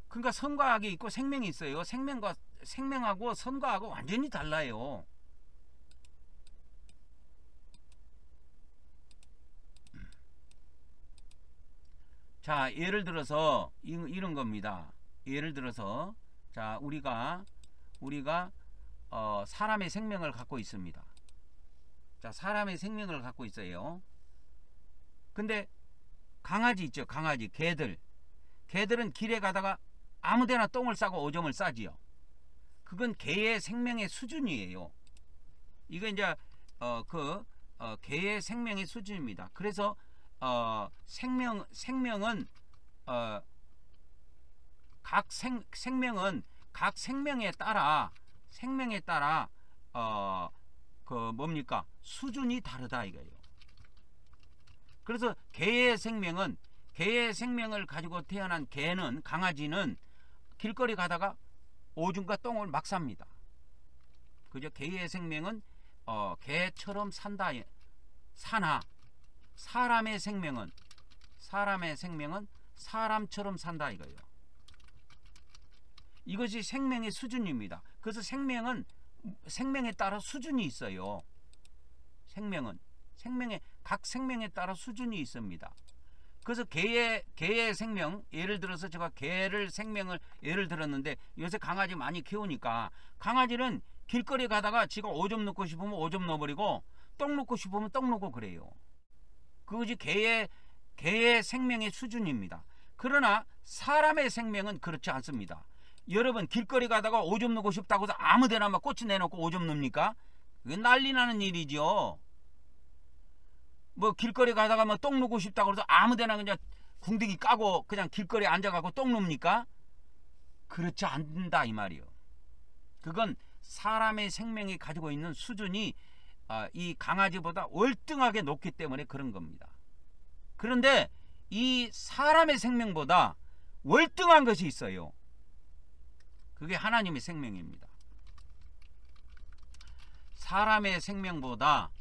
그러니까 선과 악이 있고 생명이 있어요. 생명하고 선과 악은 완전히 달라요. 자, 예를 들어서 이런 겁니다. 예를 들어서 자, 우리가 사람의 생명을 갖고 있습니다. 자, 사람의 생명을 갖고 있어요. 근데 강아지 있죠. 강아지, 개들은 길에 가다가 아무데나 똥을 싸고 오줌을 싸지요. 그건 개의 생명의 수준이에요. 이거 이제 개의 생명의 수준입니다. 그래서 생명은 각 생명에 따라 수준이 다르다 이거예요. 그래서 개의 생명을 가지고 태어난 개는, 강아지는 길거리 가다가 오줌과 똥을 막 쌉니다. 그죠? 개의 생명은 개처럼 사나 사람의 생명은 사람처럼 산다 이거예요. 이것이 생명의 수준입니다. 그래서 생명에 따라 수준이 있어요. 각 생명에 따라 수준이 있습니다. 그래서 개의 생명, 예를 들어서 제가 개를 생명을 예를 들었는데, 요새 강아지 많이 키우니까 강아지는 길거리 가다가 지가 오줌 넣고 싶으면 오줌 넣어버리고 똥 넣고 싶으면 똥 넣고 그래요. 그것이 개의 생명의 수준입니다. 그러나 사람의 생명은 그렇지 않습니다. 여러분 길거리 가다가 오줌 넣고 싶다고 해서 아무데나 막 꼬치 내놓고 오줌 넣습니까? 그게 난리 나는 일이죠. 뭐 길거리 가다가 뭐 똥 누고 싶다고 해서 아무데나 그냥 궁둥이 까고 그냥 길거리에 앉아가고 똥 눕니까? 그렇지 않는다 이 말이요. 그건 사람의 생명이 가지고 있는 수준이 이 강아지보다 월등하게 높기 때문에 그런 겁니다. 그런데 이 사람의 생명보다 월등한 것이 있어요. 그게 하나님의 생명입니다. 사람의 생명보다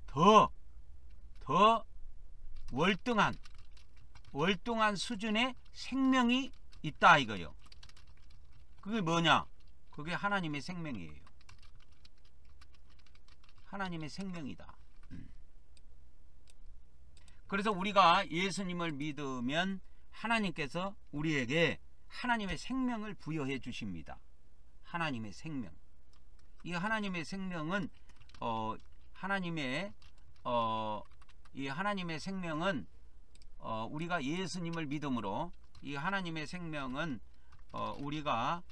더 월등한 수준의 생명이 있다 이거요. 그게 뭐냐? 그게 하나님의 생명이에요. 하나님의 생명이다. 그래서 우리가 예수님을 믿으면 하나님께서 우리에게 하나님의 생명을 부여해 주십니다. 하나님의 생명. 이 하나님의 생명은 이 하나님의 생명은 우리가 예수님을 믿음으로, 이 하나님의 생명은 우리가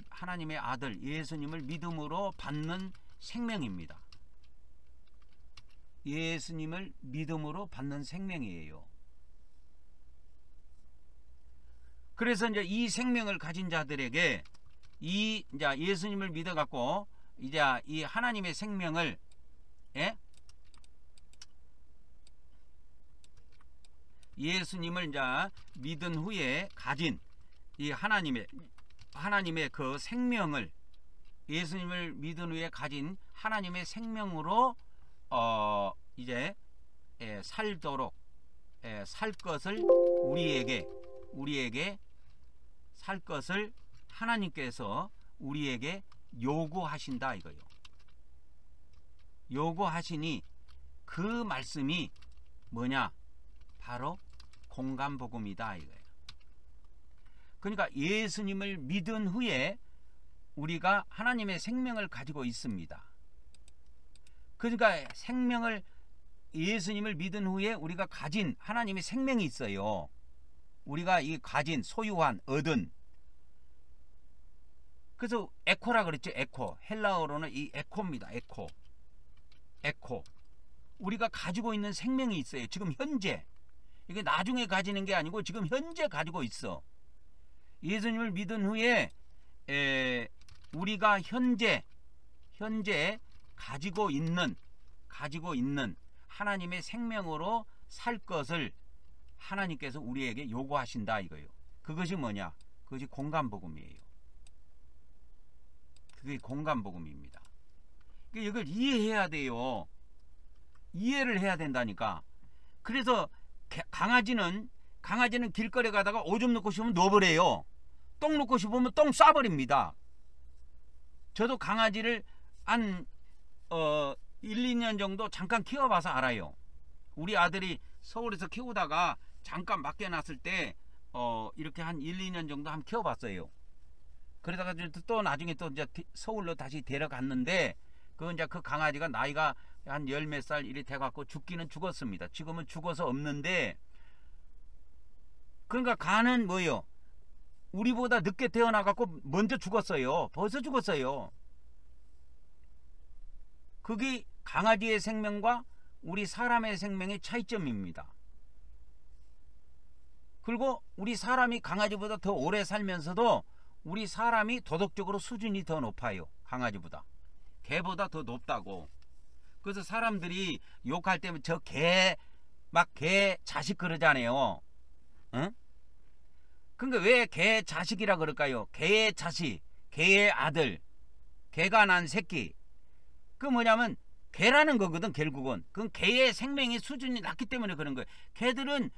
하나님의 아들 예수님을 믿음으로 받는 생명입니다. 예수님을 믿음으로 받는 생명이에요. 그래서 이제 이 생명을 가진 자들에게 이제 예수님을 믿어 갖고 이제 이 하나님의 생명을 예수님을 이제 믿은 후에 가진 이 하나님의 그 생명을, 예수님을 믿은 후에 가진 하나님의 생명으로 이제 살도록 살 것을 우리에게 살 것을 하나님께서 우리에게 요구하신다 이거요. 요구하시니 그 말씀이 뭐냐? 바로 공감복음이다 이거예요. 그러니까 예수님을 믿은 후에 우리가 하나님의 생명을 가지고 있습니다. 그러니까 예수님을 믿은 후에 우리가 가진 하나님의 생명이 있어요. 우리가 이 가진, 소유한, 얻은. 그래서 에코라 그랬죠. 에코. 헬라어로는 이 에코입니다. 에코. 우리가 가지고 있는 생명이 있어요. 지금 현재. 이게 나중에 가지는 게 아니고 지금 현재 가지고 있어. 예수님을 믿은 후에 우리가 현재 가지고 있는 하나님의 생명으로 살 것을 하나님께서 우리에게 요구하신다 이거예요. 그것이 뭐냐? 그것이 공감복음이에요. 그게 공감복음입니다. 이걸 이해해야 돼요. 이해를 해야 된다니까. 그래서 강아지는 길거리 가다가 오줌 넣고 싶으면 넣어버려요. 똥 넣고 싶으면 똥 쏴버립니다. 저도 강아지를 한 1, 2년 정도 잠깐 키워봐서 알아요. 우리 아들이 서울에서 키우다가 잠깐 맡겨놨을 때 이렇게 한 1, 2년 정도 한번 키워봤어요. 그러다가 또 나중에 또 이제 서울로 다시 데려갔는데 이제 그 강아지가 나이가 한 10몇 살 이리 돼갖고 죽기는 죽었습니다. 지금은 죽어서 없는데, 그러니까 간은 뭐예요? 우리보다 늦게 태어나갖고 먼저 죽었어요. 벌써 죽었어요. 그게 강아지의 생명과 우리 사람의 생명의 차이점입니다. 그리고 우리 사람이 강아지보다 더 오래 살면서도 우리 사람이 도덕적으로 수준이 더 높아요. 강아지보다. 개보다 더 높다고. 그래서 사람들이 욕할 때면 저 개 막 개 자식 그러잖아요. 응? 그러니까 왜 개 자식이라 그럴까요? 개의 자식, 개의 아들, 개가 난 새끼. 그 뭐냐면 개라는 거거든. 결국은 그건 개의 생명의 수준이 낮기 때문에 그런 거예요. 개들은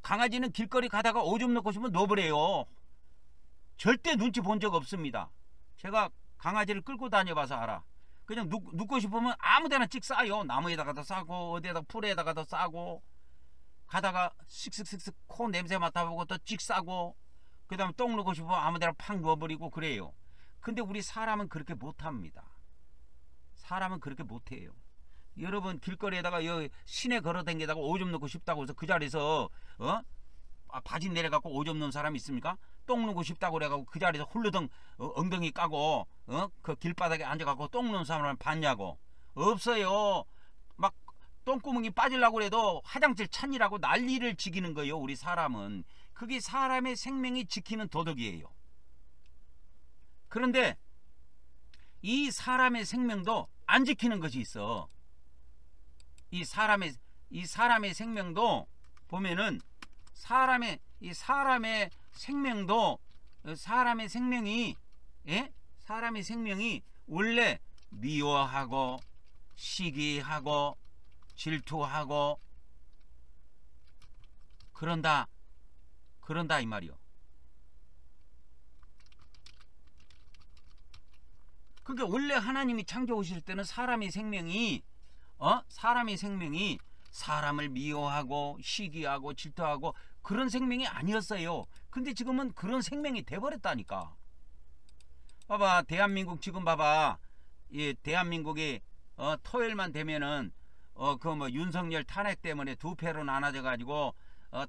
강아지는 길거리 가다가 오줌 넣고 싶으면 넣어버려요. 절대 눈치 본 적 없습니다. 제가 강아지를 끌고 다녀봐서 알아. 그냥 눕고 싶으면 아무데나 찍 싸요. 나무에다가도 싸고 어디에다 풀에다가도 싸고 가다가 슥슥슥슥 코 냄새 맡아보고 또 찍 싸고 그 다음에 똥 누고 싶으면 아무데나 팍 넣어버리고 그래요. 근데 우리 사람은 그렇게 못합니다. 사람은 그렇게 못해요. 여러분 길거리에다가 여기 시내 걸어다니다가 오줌 넣고 싶다고 해서 그 자리에서 바지 내려갖고 오줌 넣는 사람 있습니까? 똥 누고 싶다고 그래갖고 그 자리에서 훌르덩 엉덩이 까고 그 길바닥에 앉아갖고 똥 누는 사람을 봤냐고. 없어요. 막 똥구멍이 빠지려고 그래도 화장실 찬이라고 난리를 지기는 거예요. 우리 사람은. 그게 사람의 생명이 지키는 도덕이에요. 그런데 이 사람의 생명도 안 지키는 것이 있어. 이 사람의 생명도 보면은 사람의 생명도 사람의 생명이 원래 미워하고 시기하고 질투하고 그런다 이 말이요. 그러니까 원래 하나님이 창조하실 때는 사람의 생명이 사람을 미워하고 시기하고 질투하고 그런 생명이 아니었어요. 근데 지금은 그런 생명이 돼버렸다니까. 봐봐, 대한민국 지금 봐봐. 이 대한민국이 토요일만 되면은 그 뭐 윤석열 탄핵 때문에 두 패로 나눠져 가지고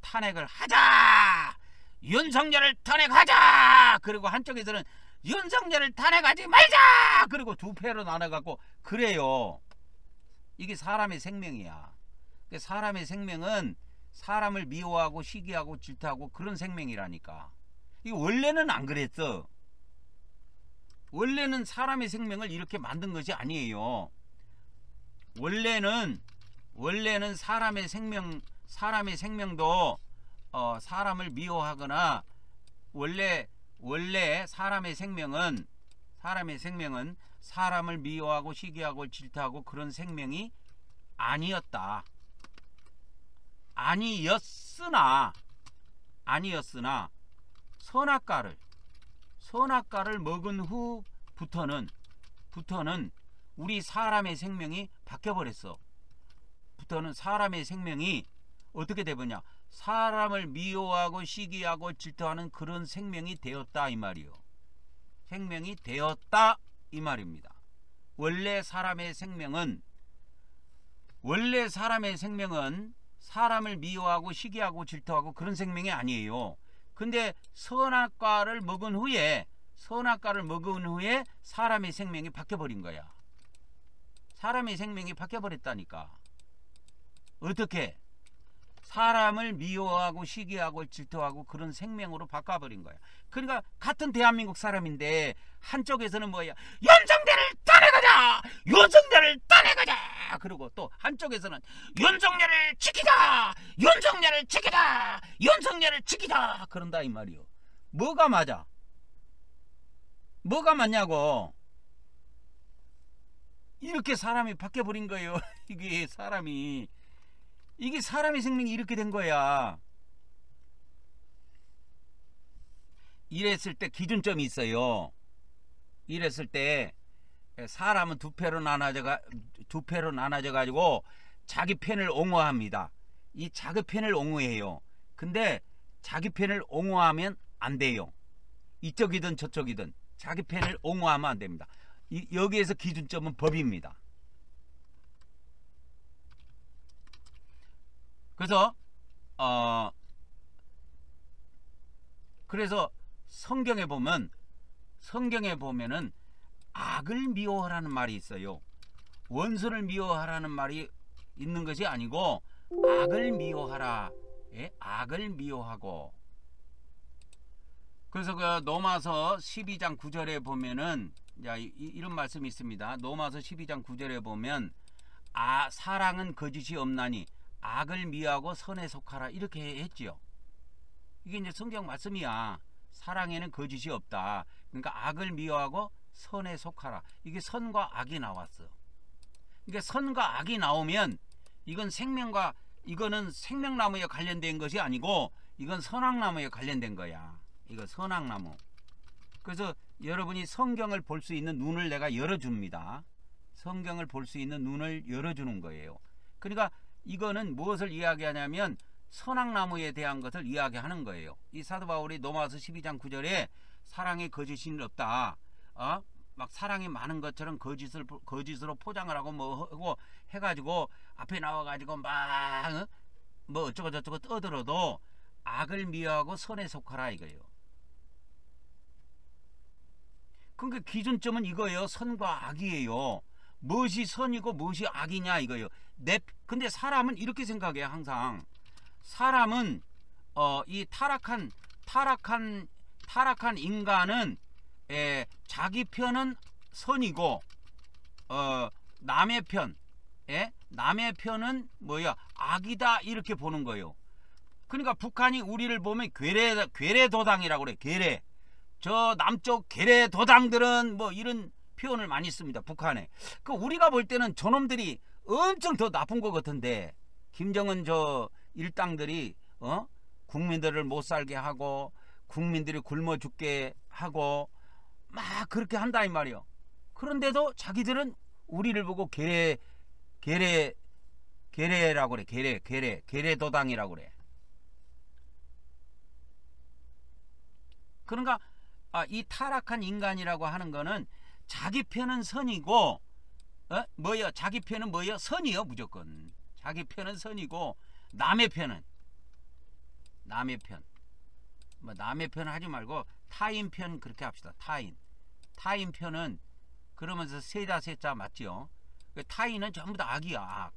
탄핵을 하자. 윤석열을 탄핵하자. 그리고 한쪽에서는 윤석열을 탄핵하지 말자. 그리고 두 패로 나눠 갖고 그래요. 이게 사람의 생명이야. 사람의 생명은 사람을 미워하고 시기하고 질투하고 그런 생명이라니까. 이게 원래는 안 그랬어. 원래는 사람의 생명을 이렇게 만든 것이 아니에요. 원래는 사람의 생명도 사람을 미워하거나 원래 사람의 생명은 사람을 미워하고 시기하고 질투하고 그런 생명이 아니었다. 아니었으나 선악과를 먹은 후부터는 우리 사람의 생명이 바뀌어버렸어. 부터는 사람의 생명이 어떻게 되느냐, 사람을 미워하고 시기하고 질투하는 그런 생명이 되었다 이 말이요. 생명이 되었다 이 말입니다. 원래 사람의 생명은 사람을 미워하고 시기하고 질투하고 그런 생명이 아니에요. 근데 선악과를 먹은 후에 사람의 생명이 바뀌어버린 거야. 사람의 생명이 바뀌어버렸다니까. 어떻게? 사람을 미워하고 시기하고 질투하고 그런 생명으로 바꿔버린 거야. 그러니까 같은 대한민국 사람인데 한쪽에서는 뭐야? 윤석열을 탄핵하자! 윤석열을 탄핵하자! 그리고 또 한쪽에서는 윤석열을 지키자! 윤석열을 지키자! 윤석열을 지키자! 그런다 이 말이요. 뭐가 맞아? 뭐가 맞냐고. 이렇게 사람이 바뀌어버린 거예요. 이게 사람의 생명이 이렇게 된 거야. 이랬을 때 기준점이 있어요. 이랬을 때 사람은 두 패로 나눠져 가지고 자기 편을 옹호합니다. 이 자기 편을 옹호해요. 근데 자기 편을 옹호하면 안 돼요. 이쪽이든 저쪽이든 자기 편을 옹호하면 안 됩니다. 여기에서 기준점은 법입니다. 그래서 성경에 보면은 악을 미워하라는 말이 있어요. 원수를 미워하라는 말이 있는 것이 아니고 악을 미워하라. 예? 악을 미워하고. 그래서 그 로마서 12장 9절에 보면은 자, 이런 말씀이 있습니다. 로마서 12장 9절에 보면 사랑은 거짓이 없나니 악을 미워하고 선에 속하라 이렇게 했지요. 이게 이제 성경 말씀이야. 사랑에는 거짓이 없다. 그러니까 악을 미워하고 선에 속하라. 이게 선과 악이 나왔어. 그러니까 선과 악이 나오면 이거는 생명나무에 관련된 것이 아니고 이건 선악나무에 관련된 거야. 이거 선악나무. 그래서 여러분이 성경을 볼 수 있는 눈을 내가 열어줍니다. 성경을 볼 수 있는 눈을 열어주는 거예요. 그러니까 이거는 무엇을 이야기하냐면 선악나무에 대한 것을 이야기하는 거예요. 이 사도 바울이 로마서 12장 9절에 사랑에 거짓이 없다. 막 사랑이 많은 것처럼 거짓으로 포장을 하고 뭐 하고 해가지고 앞에 나와가지고 막 뭐 어쩌고 저쩌고 떠들어도 악을 미워하고 선에 속하라 이거예요. 그러니까 기준점은 이거예요. 선과 악이에요. 무엇이 선이고 무엇이 악이냐 이거예요. 근데 사람은 이렇게 생각해요. 항상 사람은 이 타락한 인간은 자기 편은 선이고 남의 편은 뭐야 악이다 이렇게 보는 거예요. 그러니까 북한이 우리를 보면 괴뢰 도당이라고 그래. 괴뢰. 저 남쪽 괴뢰 도당들은 뭐 이런 표현을 많이 씁니다. 북한에. 그 우리가 볼 때는 저놈들이 엄청 더 나쁜 것 같은데 김정은 저 일당들이 국민들을 못 살게 하고 국민들이 굶어 죽게 하고 막 그렇게 한다 이 말이요. 그런데도 자기들은 우리를 보고 괴뢰라고 그래. 괴뢰 도당이라고 그래. 그러니까 이 타락한 인간이라고 하는 거는 자기 편은 선이고 자기 편은 뭐예요? 선이요. 무조건 자기 편은 선이고 남의 편은 남의 편 하지 말고 타인 편 그렇게 합시다. 타인 편은 그러면서 세자 맞지요? 타인은 전부 다 악이야. 악.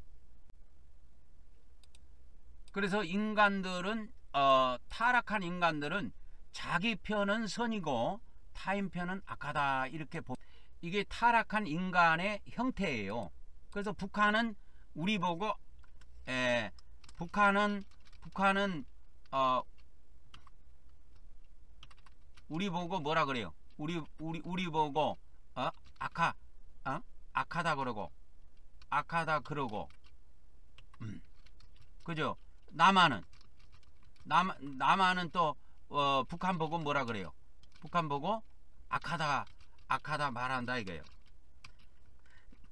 그래서 인간들은 타락한 인간들은 자기 편은 선이고 타인 편은 악하다 이렇게 이게 타락한 인간의 형태예요. 그래서 북한은 우리 보고 북한은 우리 보고 뭐라 그래요? 우리 보고 악하다 그러고 그죠? 남한은 또 북한 보고 뭐라 그래요? 북한 보고 악하다 말한다 이거예요.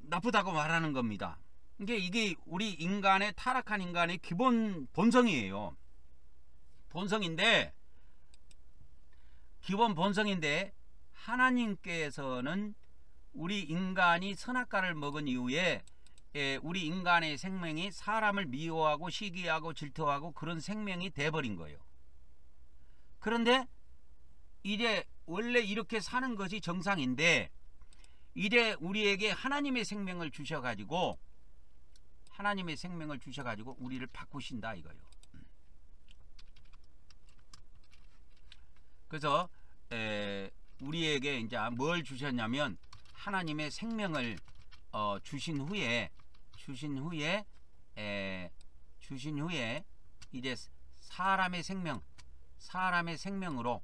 나쁘다고 말하는 겁니다. 이게 우리 인간의 타락한 인간의 기본 본성이에요. 기본 본성인데 하나님께서는 우리 인간이 선악과를 먹은 이후에 우리 인간의 생명이 사람을 미워하고 시기하고 질투하고 그런 생명이 돼버린 거예요. 그런데 이제 원래 이렇게 사는 것이 정상인데 이제 우리에게 하나님의 생명을 주셔가지고 우리를 바꾸신다 이거예요. 그래서 우리에게 이제 뭘 주셨냐면 하나님의 생명을 주신 후에 이제 사람의 생명으로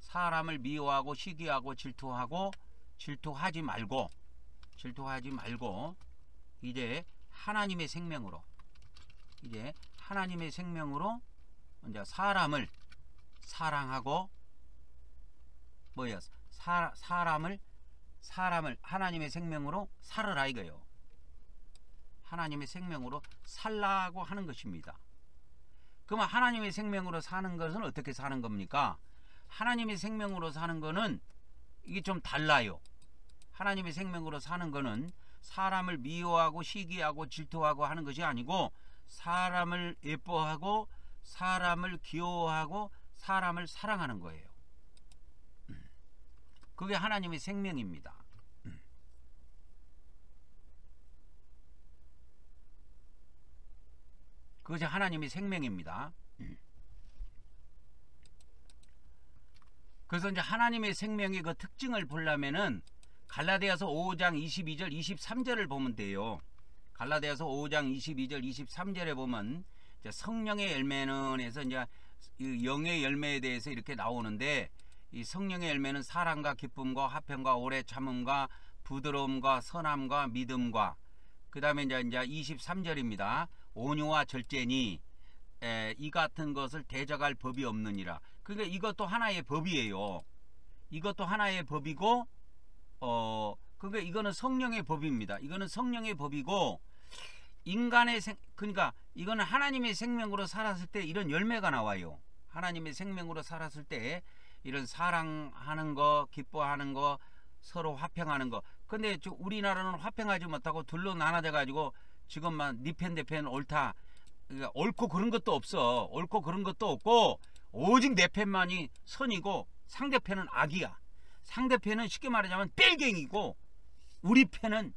사람을 미워하고 시기하고 질투하지 말고 이제 하나님의 생명으로 이제 사람을 사랑하고 뭐야 사람을 하나님의 생명으로 살으라 이거예요. 하나님의 생명으로 살라고 하는 것입니다. 그러면 하나님의 생명으로 사는 것은 어떻게 사는 겁니까? 하나님의 생명으로 사는 거는 이게 좀 달라요. 하나님의 생명으로 사는 거는 사람을 미워하고 시기하고 질투하고 하는 것이 아니고 사람을 예뻐하고 사람을 귀여워하고 사람을 사랑하는 거예요. 그게 하나님의 생명입니다. 그것이 하나님의 생명입니다. 그래서 이제 하나님의 생명의 그 특징을 보려면은 갈라디아서 5장 22절 23절을 보면 돼요. 갈라디아서 5장 22절 23절에 보면 이제 성령의 열매는 해서 이제 이 영의 열매에 대해서 이렇게 나오는데, 이 성령의 열매는 사랑과 기쁨과 화평과 오래 참음과 부드러움과 선함과 믿음과, 그 다음에 이제 23절입니다. 온유와 절제니 이 같은 것을 대적할 법이 없느니라. 그러니까 이것도 하나의 법이에요. 이것도 하나의 법이고, 그러니까 이거는 성령의 법입니다. 이거는 성령의 법이고, 인간의 그러니까 이거는 하나님의 생명으로 살았을 때 이런 열매가 나와요. 하나님의 생명으로 살았을 때 이런 사랑하는 거, 기뻐하는 거, 서로 화평하는 거. 근데 우리나라는 화평하지 못하고 둘로 나눠져 가지고 지금만 니 편 내 편 옳다, 그러니까 옳고 그런 것도 없어. 옳고 그런 것도 없고 오직 내 편만이 선이고 상대편은 악이야. 상대편은 쉽게 말하자면 뺄갱이고 우리 편은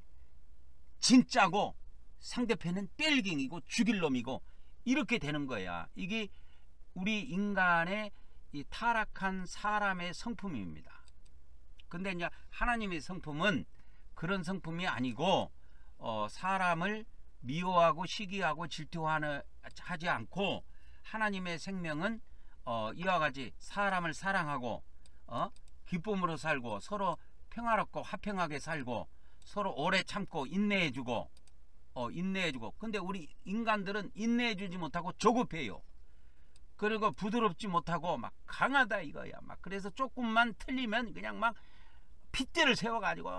진짜고 상대편은 뺄갱이고 죽일 놈이고 이렇게 되는 거야. 이게 우리 인간의 이 타락한 사람의 성품입니다. 근데 이제 하나님의 성품은 그런 성품이 아니고, 사람을 미워하고 시기하고 질투하지 않고, 하나님의 생명은 이와 같이 사람을 사랑하고 기쁨으로 살고 서로 평화롭고 화평하게 살고 서로 오래 참고 인내해주고 근데 우리 인간들은 인내해주지 못하고 조급해요. 그리고 부드럽지 못하고 막 강하다 이거야. 막 그래서 조금만 틀리면 그냥 막 핏대를 세워가지고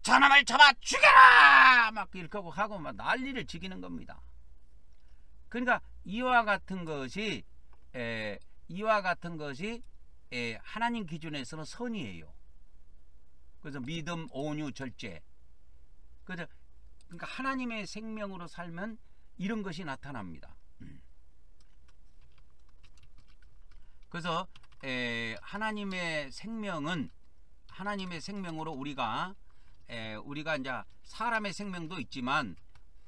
저놈을 잡아 죽여라 막 이렇게 하고 막 난리를 지기는 겁니다. 그러니까 이와 같은 것이 하나님 기준에서는 선이에요. 그래서 믿음, 온유, 절제. 그러니까 하나님의 생명으로 살면 이런 것이 나타납니다. 그래서 하나님의 생명으로 우리가 이제 사람의 생명도 있지만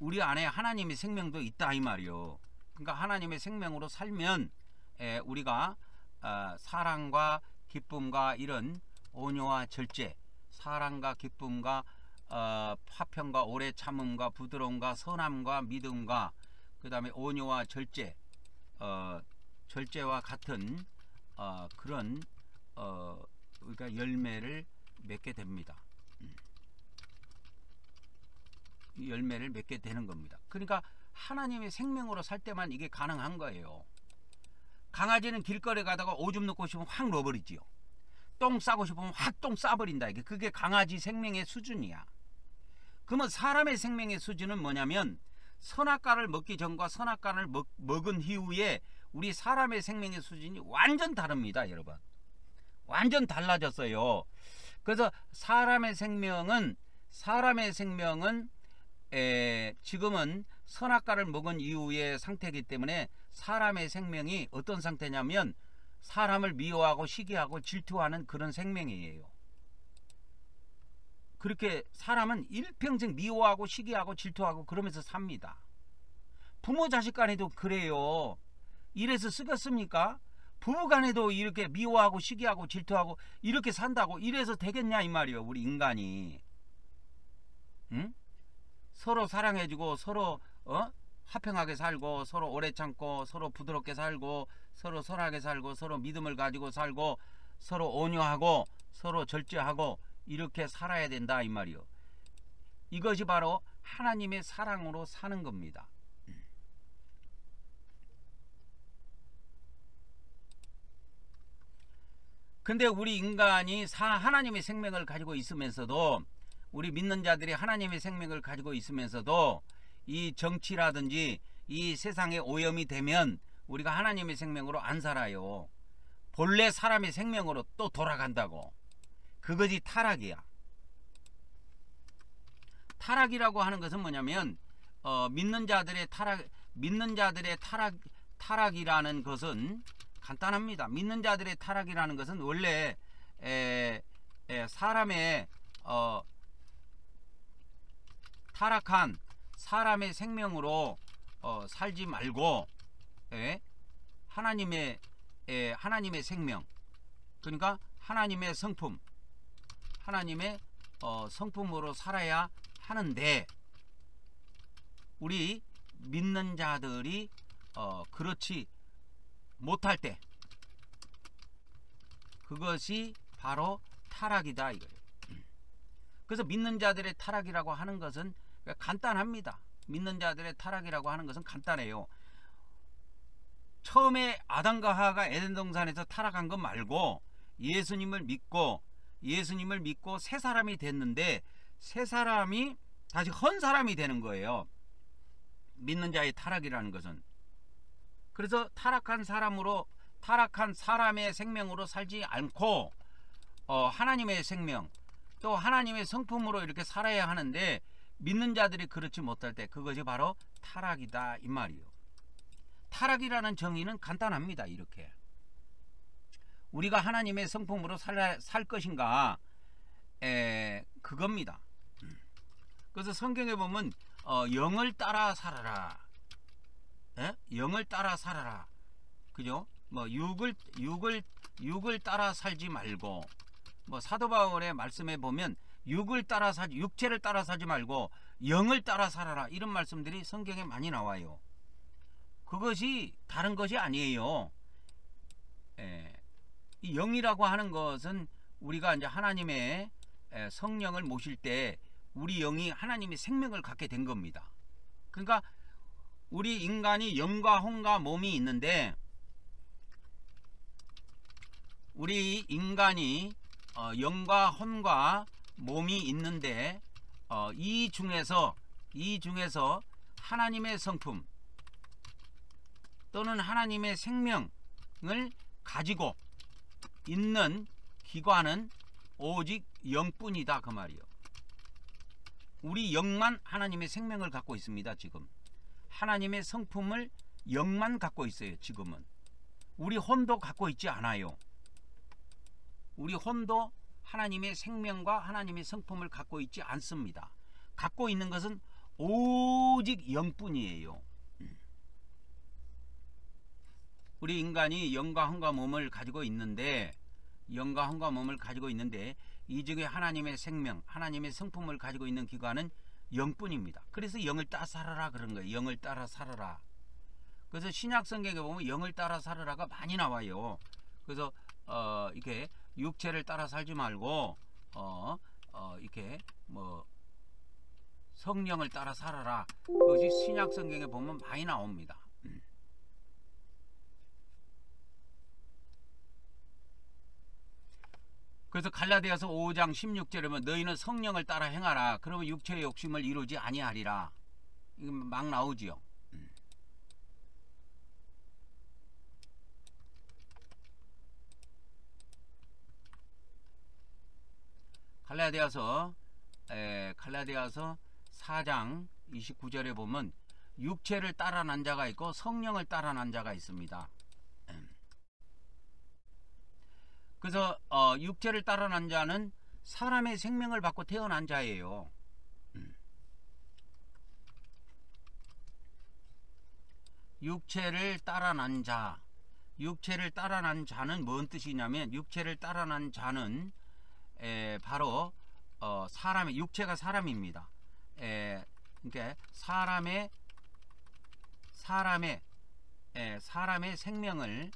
우리 안에 하나님의 생명도 있다 이 말이요. 그러니까 하나님의 생명으로 살면 우리가 사랑과 기쁨과 이런 온유와 절제, 사랑과 기쁨과 화평과 오래 참음과 부드러움과 선함과 믿음과 그 다음에 온유와 절제, 절제와 같은 그런 우리가 열매를 맺게 됩니다. 열매를 맺게 되는 겁니다. 그러니까 하나님의 생명으로 살 때만 이게 가능한 거예요. 강아지는 길거리에 가다가 오줌 넣고 싶으면 확 넣어버리지요. 똥 싸고 싶으면 확 똥 싸버린다. 그게 강아지 생명의 수준이야. 그러면 사람의 생명의 수준은 뭐냐면 선악과를 먹기 전과 선악과를 먹은 이후에 우리 사람의 생명의 수준이 완전 다릅니다. 여러분, 완전 달라졌어요. 그래서 사람의 생명은 지금은 선악과를 먹은 이후의 상태이기 때문에 사람의 생명이 어떤 상태냐면 사람을 미워하고 시기하고 질투하는 그런 생명이에요. 그렇게 사람은 일평생 미워하고 시기하고 질투하고 그러면서 삽니다. 부모 자식 간에도 그래요. 이래서 쓰겠습니까? 부부 간에도 이렇게 미워하고 시기하고 질투하고 이렇게 산다고 이래서 되겠냐 이 말이에요. 우리 인간이. 응? 서로 사랑해주고 서로 화평하게 살고 서로 오래 참고 서로 부드럽게 살고 서로 선하게 살고 서로 믿음을 가지고 살고 서로 온유하고 서로 절제하고 이렇게 살아야 된다 이 말이요. 이것이 바로 하나님의 사랑으로 사는 겁니다. 근데 우리 인간이 하나님의 생명을 가지고 있으면서도, 우리 믿는 자들이 하나님의 생명을 가지고 있으면서도 이 정치라든지 이 세상에 오염이 되면 우리가 하나님의 생명으로 안 살아요. 본래 사람의 생명으로 또 돌아간다고. 그것이 타락이야. 타락이라고 하는 것은 뭐냐면 믿는 자들의 타락이라는 것은 간단합니다. 믿는 자들의 타락이라는 것은 원래 사람의 타락한 사람의 생명으로 살지 말고 하나님의 생명, 그러니까 하나님의 성품, 하나님의 성품으로 살아야 하는데, 우리 믿는 자들이 그렇지 못할 때, 그것이 바로 타락이다 이거예요. 그래서 믿는 자들의 타락이라고 하는 것은 간단합니다. 믿는 자들의 타락이라고 하는 것은 간단해요. 처음에 아담과 하와가 에덴 동산에서 타락한 것 말고 예수님을 믿고 새 사람이 됐는데, 새 사람이 다시 헌 사람이 되는 거예요. 믿는 자의 타락이라는 것은. 그래서 타락한 사람의 생명으로 살지 않고 하나님의 생명, 또 하나님의 성품으로 이렇게 살아야 하는데, 믿는 자들이 그렇지 못할 때 그것이 바로 타락이다 이 말이요. 타락이라는 정의는 간단합니다. 이렇게 우리가 하나님의 성품으로 살 것인가, 그겁니다. 그래서 성경에 보면 영을 따라 살아라, 영을 따라 살아라, 그죠? 뭐 육을 따라 살지 말고, 뭐 사도 바울의 말씀에 보면 육체를 따라 살지 말고 영을 따라 살아라, 이런 말씀들이 성경에 많이 나와요. 그것이 다른 것이 아니에요. 이 영이라고 하는 것은 우리가 이제 하나님의 성령을 모실 때 우리 영이 하나님의 생명을 갖게 된 겁니다. 그러니까 우리 인간이 영과 혼과 몸이 있는데, 우리 인간이 영과 혼과 몸이 있는데, 이 중에서 하나님의 성품 또는 하나님의 생명을 가지고 있는 기관은 오직 영뿐이다 그 말이요. 우리 영만 하나님의 생명을 갖고 있습니다. 지금 하나님의 성품을 영만 갖고 있어요. 지금은 우리 혼도 갖고 있지 않아요. 우리 혼도 하나님의 생명과 하나님의 성품을 갖고 있지 않습니다. 갖고 있는 것은 오직 영뿐이에요. 우리 인간이 영과 혼과 몸을 가지고 있는데, 이 중에 하나님의 생명, 하나님의 성품을 가지고 있는 기관은 영뿐입니다. 그래서 영을 따라 살아라 그런 거예요. 영을 따라 살아라. 그래서 신약 성경에 보면 영을 따라 살아라가 많이 나와요. 그래서 이렇게 육체를 따라 살지 말고 이렇게 뭐 성령을 따라 살아라, 그것이 신약 성경에 보면 많이 나옵니다. 그래서 갈라디아서 5장 16절에 보면 너희는 성령을 따라 행하라, 그러면 육체의 욕심을 이루지 아니하리라, 이거 막 나오지요. 갈라디아서 4장 29절에 보면 육체를 따라 난 자가 있고 성령을 따라 난 자가 있습니다. 그래서 육체를 따라 난 자는 사람의 생명을 받고 태어난 자예요. 육체를 따라 난 자는 뭔 뜻이냐면, 육체를 따라 난 자는 바로 사람의, 육체가 사람입니다. 그러니까 사람의 생명을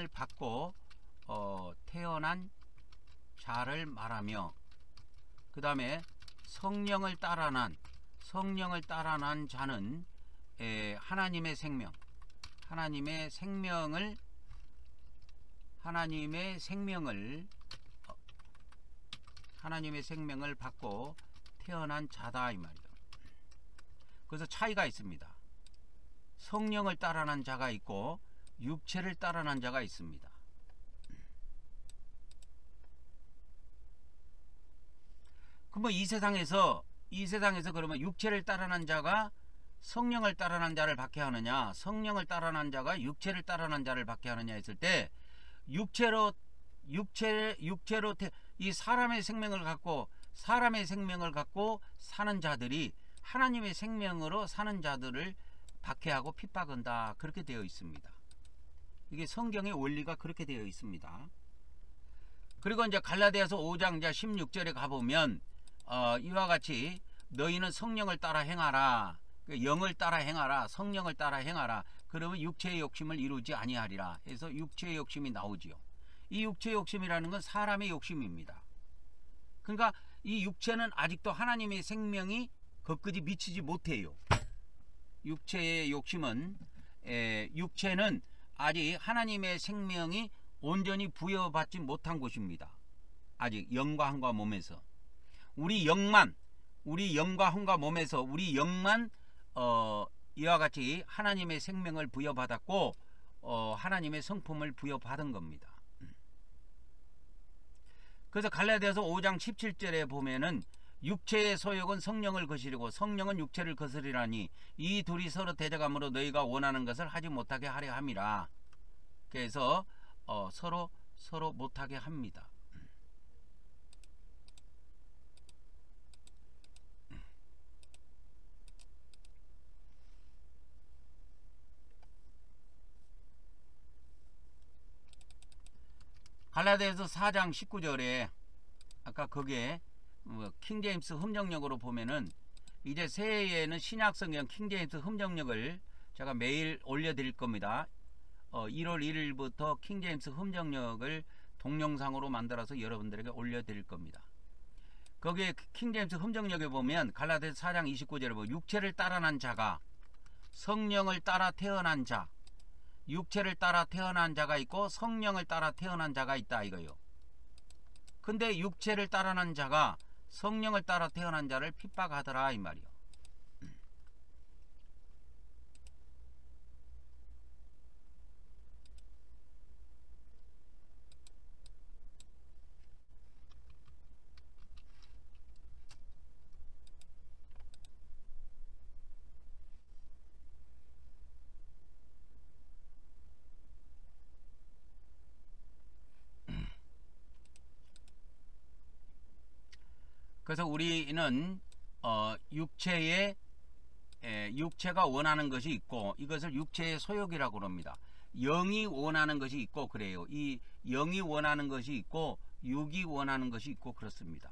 받고 태어난 자를 말하며, 그 다음에 성령을 따라 난 자는 하나님의 생명을 받고 태어난 자다 이 말이에요. 그래서 차이가 있습니다. 성령을 따라 난 자가 있고 육체를 따라 난 자가 있습니다. 그러면 이 세상에서 그러면 육체를 따라 난 자가 성령을 따라 난 자를 받게 하느냐, 성령을 따라 난 자가 육체를 따라 난 자를 받게 하느냐 했을 때, 육체로 이 사람의 생명을 갖고 사는 자들이 하나님의 생명으로 사는 자들을 박해하고 핍박한다, 그렇게 되어 있습니다. 이게 성경의 원리가 그렇게 되어 있습니다. 그리고 이제 갈라디아서 5장 이제 16절에 가보면 이와 같이 너희는 성령을 따라 행하라. 영을 따라 행하라. 성령을 따라 행하라. 그러면 육체의 욕심을 이루지 아니하리라. 해서 육체의 욕심이 나오지요. 이 육체의 욕심이라는 건 사람의 욕심입니다. 그러니까 이 육체는 아직도 하나님의 생명이 거기까지 미치지 못해요. 육체의 욕심은 육체는 아직 하나님의 생명이 온전히 부여받지 못한 곳입니다. 아직 영과 혼과 몸에서 우리 영과 혼과 몸에서 우리 영만 이와 같이 하나님의 생명을 부여받았고 하나님의 성품을 부여받은 겁니다. 그래서 갈라디아서 5장 17절에 보면은 육체의 소욕은 성령을 거스리고 성령은 육체를 거스리라니 이 둘이 서로 대적함으로 너희가 원하는 것을 하지 못하게 하려 함이라. 그래서 서로 못하게 합니다. 갈라디아서 4장 19절에 아까 거기에 킹제임스 흠정역으로 보면은 이제 새해에는 신약성경 킹제임스 흠정역을 제가 매일 올려드릴 겁니다. 1월 1일부터 킹제임스 흠정역을 동영상으로 만들어서 여러분들에게 올려드릴 겁니다. 거기에 킹제임스 흠정역에 보면 갈라디아서 4장 29절에 보면 육체를 따라 난 자가 성령을 따라 태어난 자, 육체를 따라 태어난 자가 있고 성령을 따라 태어난 자가 있다 이거요. 근데 육체를 따라 난 자가 성령을 따라 태어난 자를 핍박하더라 이 말이요. 그래서 우리는 육체가 원하는 것이 있고 이것을 육체의 소욕이라고 합니다. 영이 원하는 것이 있고 그래요. 이 영이 원하는 것이 있고 육이 원하는 것이 있고 그렇습니다.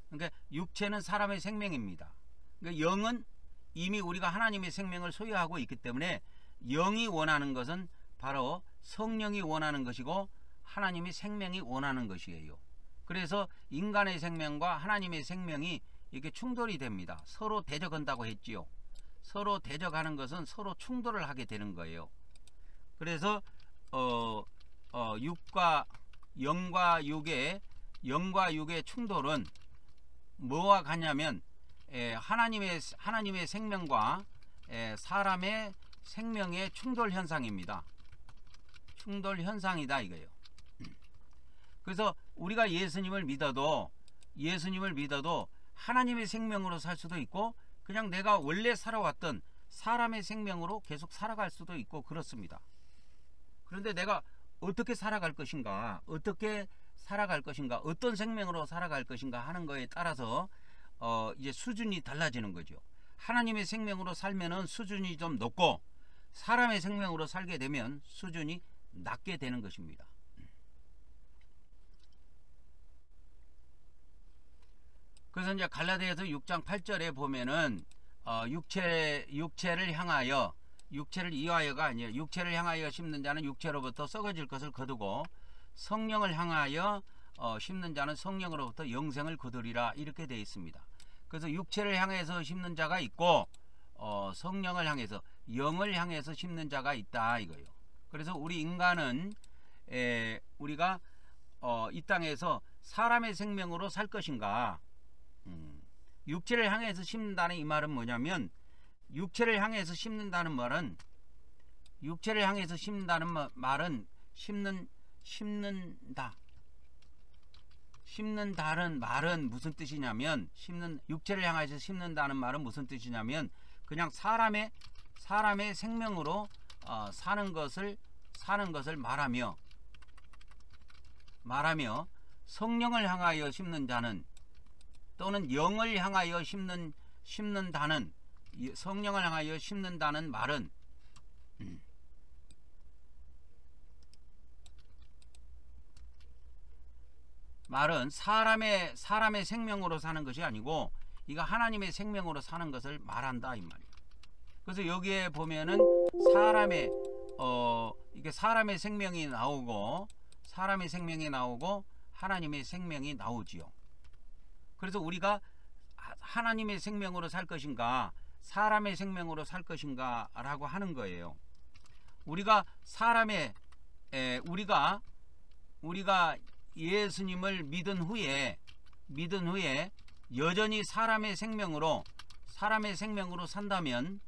그러니까 육체는 사람의 생명입니다. 그러니까 영은 이미 우리가 하나님의 생명을 소유하고 있기 때문에 영이 원하는 것은 바로 성령이 원하는 것이고 하나님의 생명이 원하는 것이에요. 그래서 인간의 생명과 하나님의 생명이 이게 충돌이 됩니다. 서로 대적한다고 했지요. 서로 대적하는 것은 서로 충돌을 하게 되는 거예요. 그래서 영과 육의 충돌은 뭐와 같냐면 하나님의 생명과 사람의 생명의 충돌 현상입니다. 충돌 현상이다 이거예요. 그래서 우리가 예수님을 믿어도 하나님의 생명으로 살 수도 있고 그냥 내가 원래 살아왔던 사람의 생명으로 계속 살아갈 수도 있고 그렇습니다. 그런데 내가 어떻게 살아갈 것인가, 어떤 생명으로 살아갈 것인가 하는 거에 따라서 이제 수준이 달라지는 거죠. 하나님의 생명으로 살면은 수준이 좀 높고 사람의 생명으로 살게 되면 수준이 낮게 되는 것입니다. 그래서 이제 갈라디아서 6장 8절에 보면은 육체를 향하여, 육체를 이하여가 아니에요. 육체를 향하여 심는 자는 육체로부터 썩어질 것을 거두고 성령을 향하여 심는 자는 성령으로부터 영생을 거두리라 이렇게 되어 있습니다. 그래서 육체를 향해서 심는 자가 있고 성령을 향해서, 영을 향해서 심는 자가 있다 이거예요. 그래서 우리 인간은 우리가 이 땅에서 사람의 생명으로 살 것인가, 육체를 향해서 심는다는 이 말은 뭐냐면, 육체를 향해서 심는다는 말은 심는다는 말은 무슨 뜻이냐면, 육체를 향해서 심는다는 말은 무슨 뜻이냐면 그냥 사람의 생명으로 사는 것을 말하며 성령을 향하여 심는 자는, 또는 영을 향하여 심는다는, 성령을 향하여 심는다는 말은 말은 사람의 생명으로 사는 것이 아니고 이거 하나님의 생명으로 사는 것을 말한다 이 말이에요. 그래서 여기에 보면은 이게 사람의 생명이 나오고 하나님의 생명이 나오지요. 그래서 우리가 하나님의 생명으로 살 것인가 사람의 생명으로 살 것인가 라고 하는 거예요. 우리가 예수님을 믿은 후에 여전히 사람의 생명으로 산다면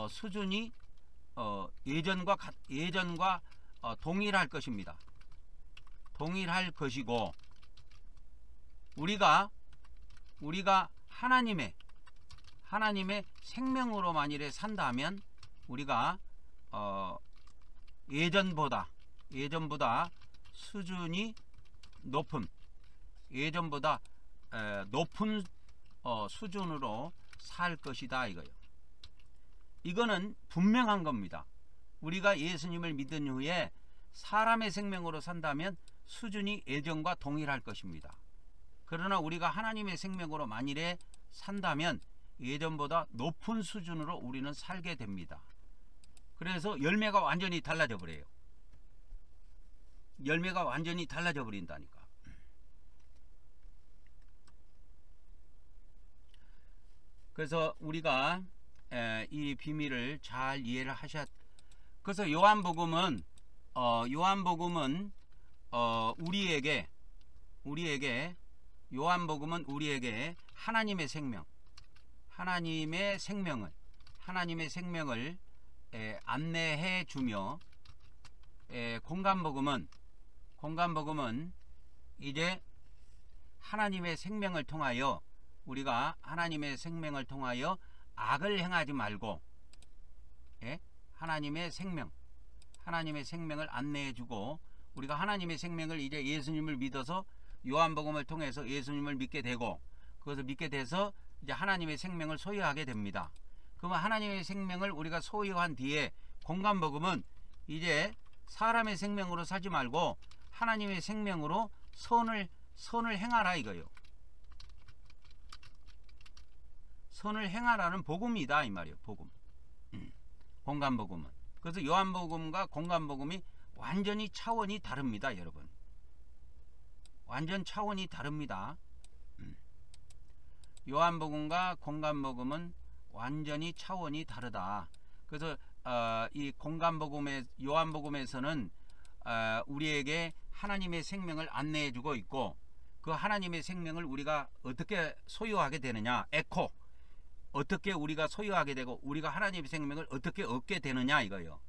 수준이 예전과 동일할 것입니다. 동일할 것이고 우리가 하나님의 생명으로 만일에 산다면 우리가 예전보다 수준이 높은 수준으로 살 것이다 이거요. 이거는 분명한 겁니다. 우리가 예수님을 믿은 후에 사람의 생명으로 산다면 수준이 예전과 동일할 것입니다. 그러나 우리가 하나님의 생명으로 만일에 산다면 예전보다 높은 수준으로 우리는 살게 됩니다. 그래서 열매가 완전히 달라져 버려요. 열매가 완전히 달라져 버린다니까. 그래서 우리가 이 비밀을 잘 이해를 그래서 요한복음은 우리에게 하나님의 생명을 안내해 주며 공간복음은 이제 하나님의 생명을 통하여 우리가 하나님의 생명을 통하여 악을 행하지 말고 하나님의 생명을 안내해 주고 우리가 하나님의 생명을 이제 예수님을 믿어서 요한복음을 통해서 예수님을 믿게 되고 그것을 믿게 돼서 이제 하나님의 생명을 소유하게 됩니다. 그러면 하나님의 생명을 우리가 소유한 뒤에 공간복음은 이제 사람의 생명으로 살지 말고 하나님의 생명으로 선을 행하라 이거요. 선을 행하라는 복음이다 이 말이에요. 복음. 공간복음은. 그래서 요한복음과 공간복음이 완전히 차원이 다릅니다 여러분. 완전 차원이 다릅니다. 요한복음과 공간복음은 완전히 차원이 다르다. 그래서 이 요한복음에서는 우리에게 하나님의 생명을 안내해 주고 있고 그 하나님의 생명을 우리가 어떻게 소유하게 되느냐 어떻게 우리가 소유하게 되고 우리가 하나님의 생명을 어떻게 얻게 되느냐 이거요.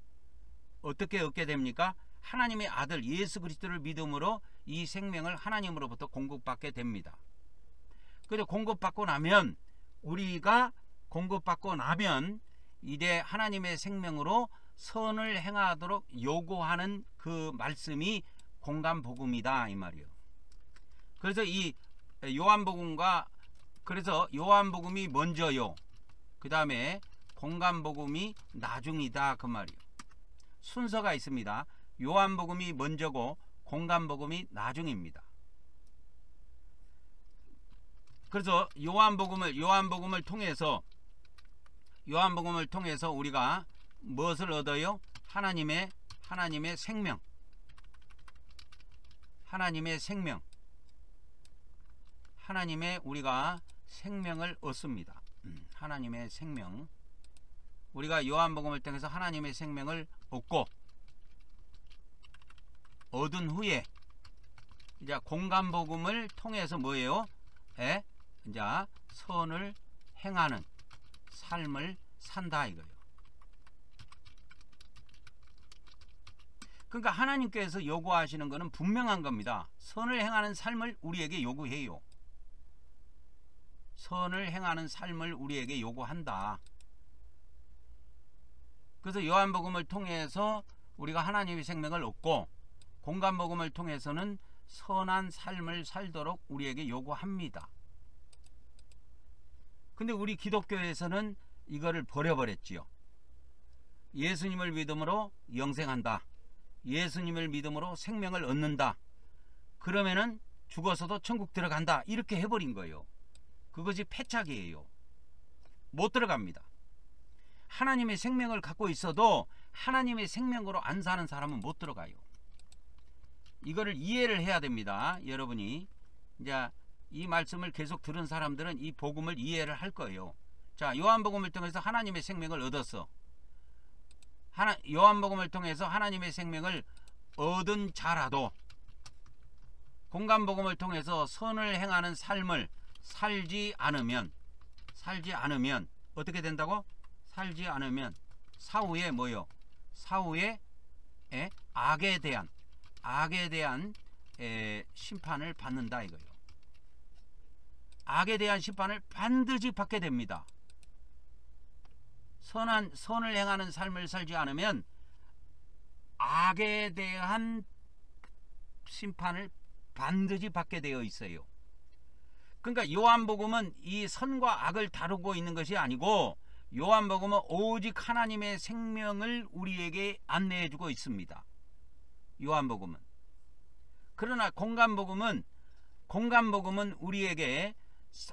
어떻게 얻게 됩니까? 하나님의 아들 예수 그리스도를 믿음으로 이 생명을 하나님으로부터 공급받게 됩니다. 그래서 공급받고 나면 이제 하나님의 생명으로 선을 행하도록 요구하는 그 말씀이 공간복음이다 이 말이요. 그래서 이 요한복음이 먼저요. 그 다음에 공간복음이 나중이다 그 말이요. 순서가 있습니다. 요한복음이 먼저고 공간복음이 나중입니다. 그래서 요한복음을 통해서 우리가 무엇을 얻어요? 하나님의 생명. 하나님의 우리가 생명을 얻습니다. 하나님의 생명. 우리가 요한복음을 통해서 하나님의 생명을 얻은 후에 이제 공간복음을 통해서 뭐예요? 이제 선을 행하는 삶을 산다 이거예요. 그러니까 하나님께서 요구하시는 것은 분명한 겁니다. 선을 행하는 삶을 우리에게 요구해요. 선을 행하는 삶을 우리에게 요구한다. 그래서 요한복음을 통해서 우리가 하나님의 생명을 얻고 공간복음을 통해서는 선한 삶을 살도록 우리에게 요구합니다. 근데 우리 기독교에서는 이거를 버려버렸지요. 예수님을 믿음으로 영생한다. 예수님을 믿음으로 생명을 얻는다. 그러면은 죽어서도 천국 들어간다 이렇게 해버린 거예요. 그것이 패착이에요. 못 들어갑니다. 하나님의 생명을 갖고 있어도 하나님의 생명으로 안 사는 사람은 못 들어가요. 이거를 이해를 해야 됩니다. 여러분이 이제 이 말씀을 계속 들은 사람들은 이 복음을 이해를 할 거예요. 자, 요한복음을 통해서 하나님의 생명을 얻었어. 요한복음을 통해서 하나님의 생명을 얻은 자라도 공간복음을 통해서 선을 행하는 삶을 살지 않으면 어떻게 된다고? 살지 않으면 사후에 뭐요? 사후에 악에 대한 심판을 받는다 이거예요. 악에 대한 심판을 반드시 받게 됩니다. 선을 행하는 삶을 살지 않으면 악에 대한 심판을 반드시 받게 되어 있어요. 그러니까 요한복음은 이 선과 악을 다루고 있는 것이 아니고 요한복음은 오직 하나님의 생명을 우리에게 안내해 주고 있습니다. 요한복음은. 그러나 공간복음은 우리에게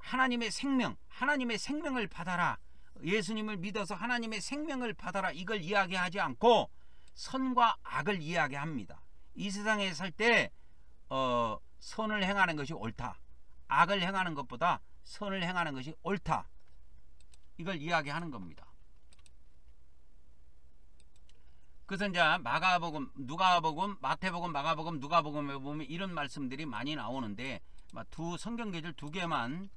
하나님의 생명을 받아라. 예수님을 믿어서 하나님의 생명을 받아라. 이걸 이야기하지 않고 선과 악을 이야기합니다. 이 세상에 살 때 선을 행하는 것이 옳다. 악을 행하는 것보다 선을 행하는 것이 옳다. 이걸 이야기하는 겁니다. 그래서 이제 마가복음, 누가복음, 마태복음, 마가복음, 누가복음에 보면 이런 말씀들이 많이 나오는데 두 성경계절 두 개만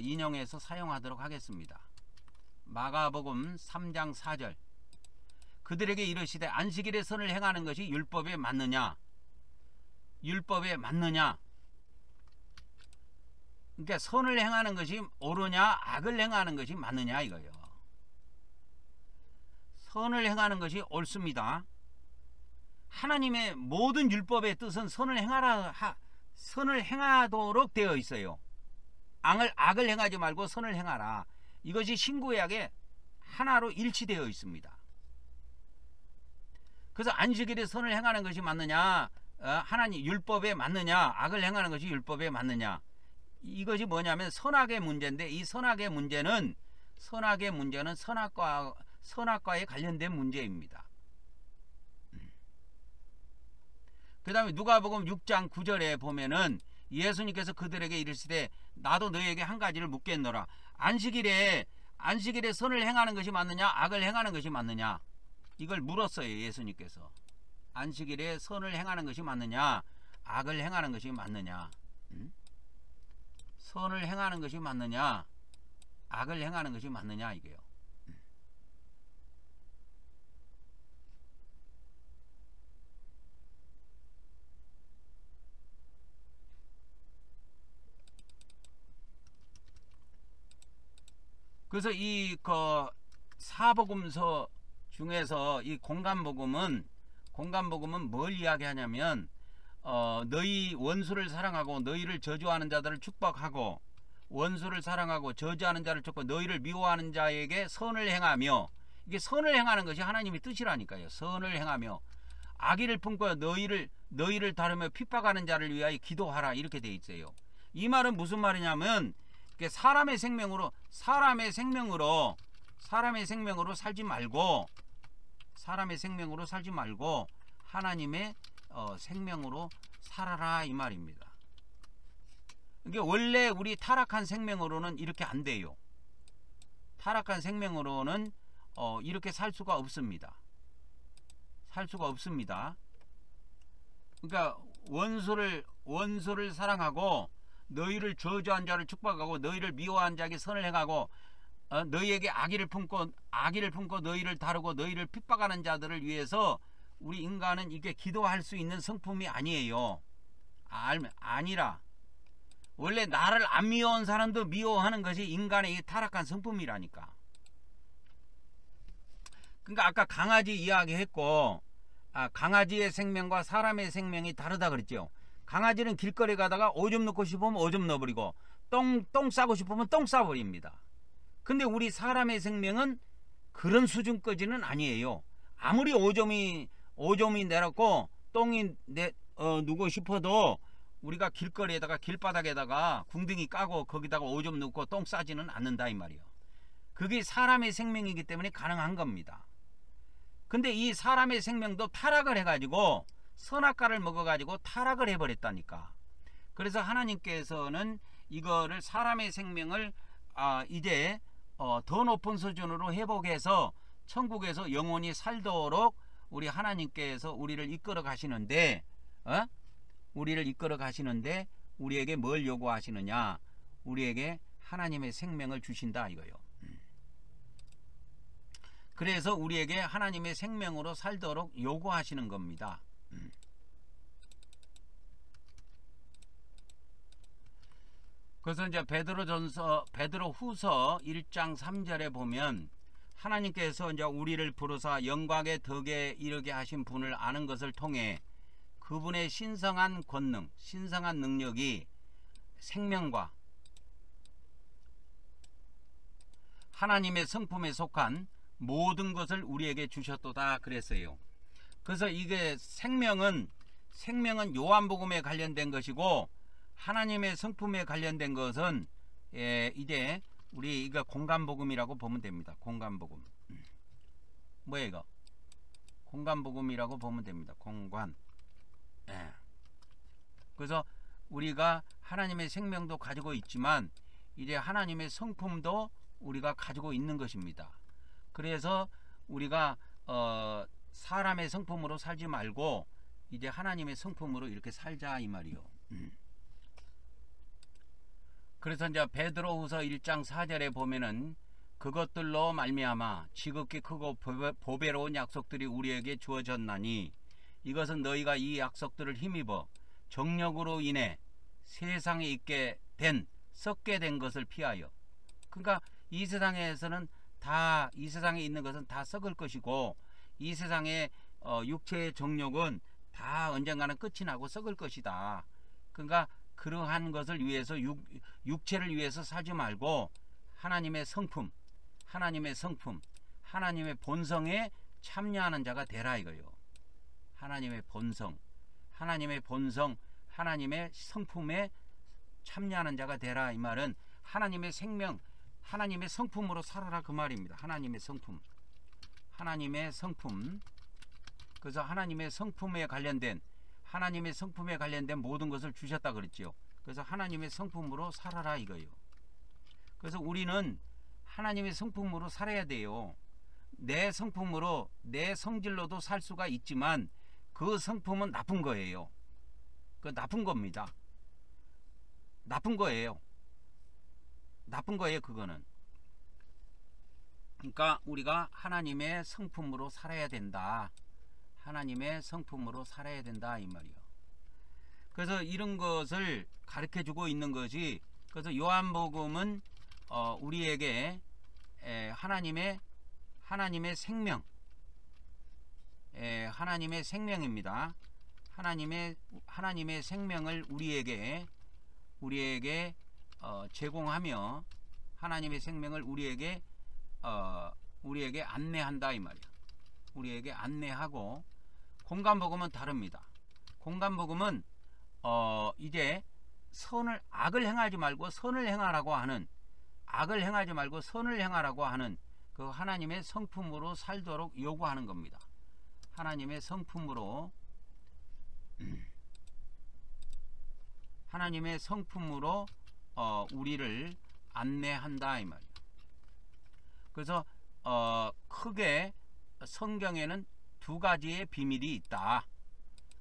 인용해서 사용하도록 하겠습니다. 마가복음 3장 4절. 그들에게 이르시되 안식일에 선을 행하는 것이 율법에 맞느냐? 율법에 맞느냐? 그러니까 선을 행하는 것이 옳으냐 악을 행하는 것이 맞느냐 이거예요. 선을 행하는 것이 옳습니다. 하나님의 모든 율법의 뜻은 선을 행하도록 되어 있어요. 악을 행하지 말고 선을 행하라. 이것이 신구약에 하나로 일치되어 있습니다. 그래서 안식일에 선을 행하는 것이 맞느냐, 하나님 율법에 맞느냐, 악을 행하는 것이 율법에 맞느냐, 이것이 뭐냐면 선악의 문제인데, 이 선악의 문제는 선악과에 관련된 문제입니다. 그 다음에 누가복음 6장 9절에 보면은 예수님께서 그들에게 이르시되 나도 너희에게 한 가지를 묻겠노라. 안식일에 선을 행하는 것이 맞느냐 악을 행하는 것이 맞느냐, 이걸 물었어요. 예수님께서 안식일에 선을 행하는 것이 맞느냐 악을 행하는 것이 맞느냐, 선을 행하는 것이 맞느냐 악을 행하는 것이 맞느냐 이게요. 그래서 이 사복음서 중에서 이 공간복음은 뭘 이야기하냐면 너희 원수를 사랑하고 너희를 저주하는 자들을 축복하고, 원수를 사랑하고 저주하는 자를 축복하고 너희를 미워하는 자에게 선을 행하며, 이게 선을 행하는 것이 하나님의 뜻이라니까요. 선을 행하며 악의를 품고 너희를 다루며 핍박하는 자를 위하여 기도하라, 이렇게 돼 있어요. 이 말은 무슨 말이냐면 사람의 생명으로 살지 말고 하나님의 생명으로 살아라, 이 말입니다. 이게 원래 우리 타락한 생명으로는 이렇게 안 돼요. 타락한 생명으로는 이렇게 살 수가 없습니다. 그러니까 원수를 사랑하고 너희를 저주한 자를 축복하고 너희를 미워한 자에게 선을 행하고 너희에게 악의를 품고 너희를 다루고 너희를 핍박하는 자들을 위해서 우리 인간은 이게 기도할 수 있는 성품이 아니에요. 아니라 원래 나를 안 미워한 사람도 미워하는 것이 인간의 이 타락한 성품이라니까. 그러니까 아까 강아지 이야기했고, 강아지의 생명과 사람의 생명이 다르다 그랬죠. 강아지는 길거리 가다가 오줌 넣고 싶으면 오줌 넣어버리고 똥 싸고 싶으면 똥 싸버립니다. 근데 우리 사람의 생명은 그런 수준까지는 아니에요. 아무리 오줌이 내렸고 똥이 누고 싶어도 우리가 길거리에다가 길바닥에다가 궁둥이 까고 거기다가 오줌 넣고 똥 싸지는 않는다 이 말이요. 그게 사람의 생명이기 때문에 가능한 겁니다. 근데 이 사람의 생명도 타락을 해가지고 선악과를 먹어가지고 타락을 해버렸다니까. 그래서 하나님께서는 이거를 사람의 생명을 이제 더 높은 수준으로 회복해서 천국에서 영원히 살도록 우리 하나님께서 우리를 이끌어 가시는데 우리에게 뭘 요구하시느냐? 우리에게 하나님의 생명을 주신다 이거요. 그래서 우리에게 하나님의 생명으로 살도록 요구하시는 겁니다. 그래서 이제 베드로후서 1장 3절에 보면 하나님께서 이제 우리를 부르사 영광의 덕에 이르게 하신 분을 아는 것을 통해 그분의 신성한 권능, 신성한 능력이 생명과 하나님의 성품에 속한 모든 것을 우리에게 주셨도다 그랬어요. 그래서 이게 생명은 요한복음에 관련된 것이고 하나님의 성품에 관련된 것은 이제 우리 이거 공간복음이라고 보면 됩니다. 공간복음. 뭐야 이거? 공간복음이라고 보면 됩니다. 공간. 그래서 우리가 하나님의 생명도 가지고 있지만 이제 하나님의 성품도 우리가 가지고 있는 것입니다. 그래서 우리가 사람의 성품으로 살지 말고 이제 하나님의 성품으로 이렇게 살자 이 말이요. 그래서 이제 베드로후서 1장 4절에 보면은 그것들로 말미암아 지극히 크고 보배로운 약속들이 우리에게 주어졌나니 이것은 너희가 이 약속들을 힘입어 정력으로 인해 세상에 있게 된 썩게 된 것을 피하여. 그러니까 이 세상에서는 다 이 세상에 있는 것은 다 썩을 것이고 이 세상의 육체의 정욕은 다 언젠가는 끝이 나고 썩을 것이다. 그러니까 그러한 것을 위해서 육체를 위해서 살지 말고 하나님의 성품, 하나님의 본성에 참여하는 자가 되라 이거요. 하나님의 본성, 하나님의 성품에 참여하는 자가 되라 이 말은 하나님의 생명, 하나님의 성품으로 살아라 그 말입니다. 하나님의 성품. 그래서 하나님의 성품에 관련된 모든 것을 주셨다 그랬죠. 그래서 하나님의 성품으로 살아라 이거요. 그래서 우리는 하나님의 성품으로 살아야 돼요. 내 성품으로 내 성질로도 살 수가 있지만 그 성품은 나쁜 거예요. 그 나쁜 겁니다. 나쁜 거예요 그거는. 그러니까 우리가 하나님의 성품으로 살아야 된다. 이 말이요. 그래서 이런 것을 가르쳐 주고 있는 것이, 그래서 요한복음은 우리에게 하나님의 생명, 하나님의 생명입니다. 하나님의 생명을 우리에게 제공하며 하나님의 생명을 우리에게 안내한다 이 말이야. 우리에게 안내하고, 공간복음은 다릅니다. 공간복음은 이제 악을 행하지 말고 선을 행하라고 하는, 그 하나님의 성품으로 살도록 요구하는 겁니다. 하나님의 성품으로 우리를 안내한다 이 말이에요. 그래서 크게 성경에는 두 가지의 비밀이 있다.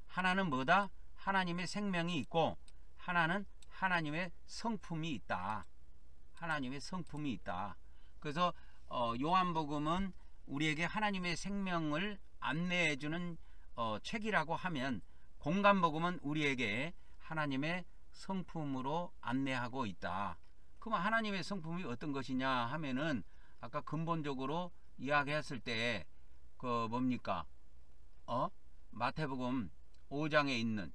하나는 뭐다? 하나님의 생명이 있고, 하나는 하나님의 성품이 있다. 그래서 요한복음은 우리에게 하나님의 생명을 안내해주는 책이라고 하면, 공간복음은 우리에게 하나님의 성품으로 안내하고 있다. 그럼 하나님의 성품이 어떤 것이냐 하면은, 아까 근본적으로 이야기했을 때 그 뭡니까? 마태복음 5장에 있는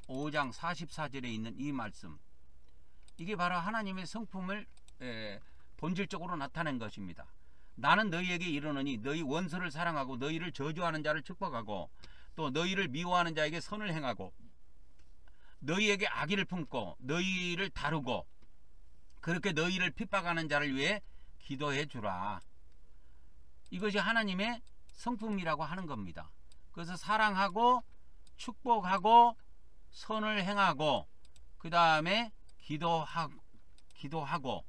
5장 44절에 있는 이 말씀, 이게 바로 하나님의 성품을 본질적으로 나타낸 것입니다. 나는 너희에게 이르노니 너희 원수를 사랑하고 너희를 저주하는 자를 축복하고 또 너희를 미워하는 자에게 선을 행하고 너희에게 악의를 품고 너희를 다루고 그렇게 너희를 핍박하는 자를 위해 기도해 주라. 이것이 하나님의 성품이라고 하는 겁니다. 그래서 사랑하고 축복하고 선을 행하고 그 다음에 기도하고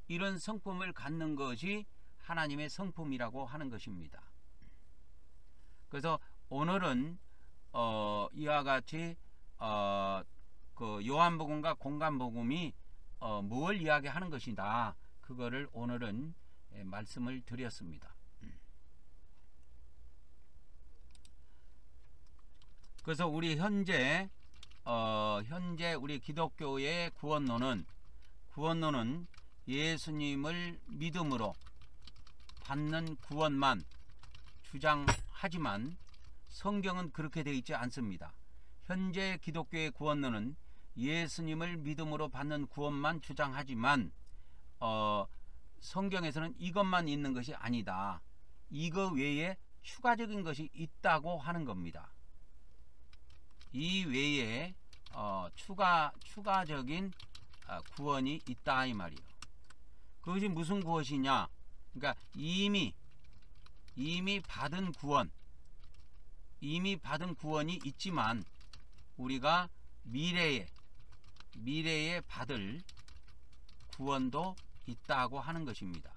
이런 성품을 갖는 것이 하나님의 성품이라고 하는 것입니다. 그래서 오늘은 이와 같이 그 요한복음과 공관복음이 무엇을 이야기하는 것이다. 그거를 오늘은 말씀을 드렸습니다. 그래서 우리 현재 우리 기독교의 구원론은 예수님을 믿음으로 받는 구원만 주장하지만 성경은 그렇게 되어 있지 않습니다. 현재 기독교의 구원론은 예수님을 믿음으로 받는 구원만 주장하지만 성경에서는 이것만 있는 것이 아니다. 이거 외에 추가적인 것이 있다고 하는 겁니다. 이 외에 추가적인 구원이 있다 이 말이에요. 그것이 무슨 구원이냐? 그러니까 이미 받은 구원이 있지만 우리가 미래에 받을 구원도 있다고 하는 것입니다.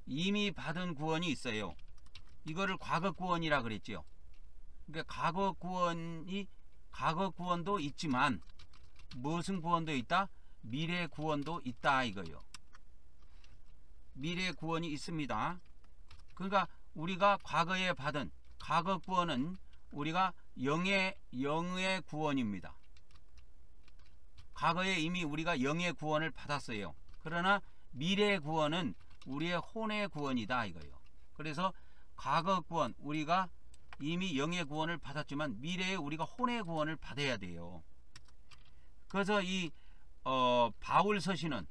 이미 받은 구원이 있어요. 이거를 과거 구원이라 그랬죠. 그러니까 과거 구원도 있지만 무슨 구원도 있다? 미래 구원도 있다 이거요. 미래 구원이 있습니다. 그러니까 우리가 과거에 받은 과거 구원은 우리가 영의 구원입니다. 과거에 이미 우리가 영의 구원을 받았어요. 그러나 미래 구원은 우리의 혼의 구원이다 이거요. 그래서 과거 구원 우리가 이미 영의 구원을 받았지만 미래에 우리가 혼의 구원을 받아야 돼요. 그래서 이 바울 서신은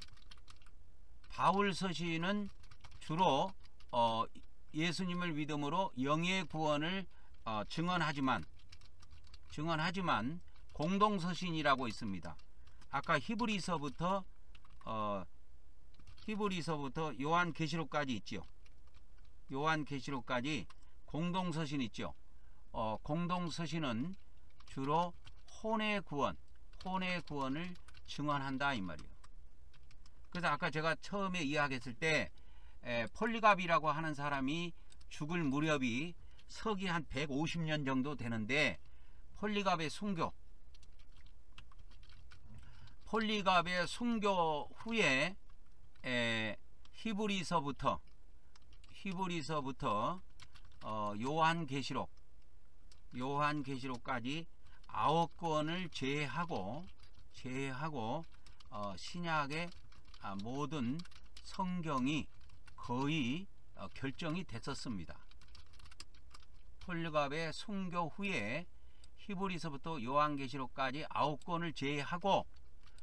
주로 예수님을 믿음으로 영의 구원을 증언하지만 공동서신이라고 있습니다. 아까 히브리서부터 요한계시록까지 있죠. 요한계시록까지 공동서신 있죠. 공동서신은 주로 혼의 구원을 증언한다 이 말이에요. 그래서 아까 제가 처음에 이야기했을 때 폴리갑이라고 하는 사람이 죽을 무렵이 서기 한 150년 정도 되는데 폴리갑의 순교 후에 히브리서부터 요한계시록까지 9권을 제외하고 신약의 모든 성경이 거의 결정이 됐었습니다. 폴리갑의 순교 후에 히브리서부터 요한계시록까지 9권을 제외하고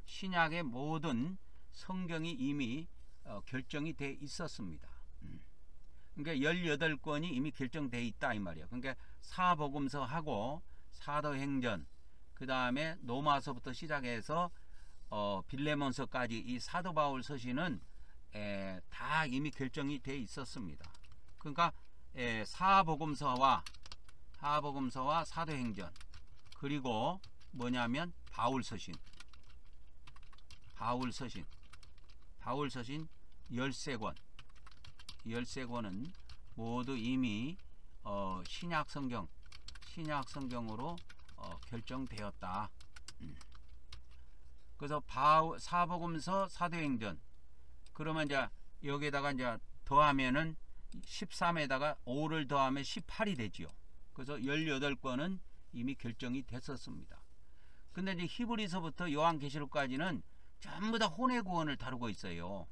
신약의 모든 성경이 이미 결정이 돼 있었습니다. 그러니까 18권이 이미 결정돼 있다 이 말이에요. 그러니까 사복음서하고 사도행전, 그 다음에 로마서부터 시작해서 빌레몬서까지 이 사도 바울 서신은 다 이미 결정이 돼 있었습니다. 그러니까 사복음서와 사도행전, 그리고 뭐냐면 바울 서신 13권은 모두 이미 신약성경으로 결정되었다. 그래서 사복음서, 사도행전, 그러면 이제 여기에다가 이제 더하면은 13에다가 5를 더하면 18이 되지요. 그래서 18권은 이미 결정이 됐었습니다. 근데 이제 히브리서부터 요한계시록까지는 전부 다 혼의 구원을 다루고 있어요.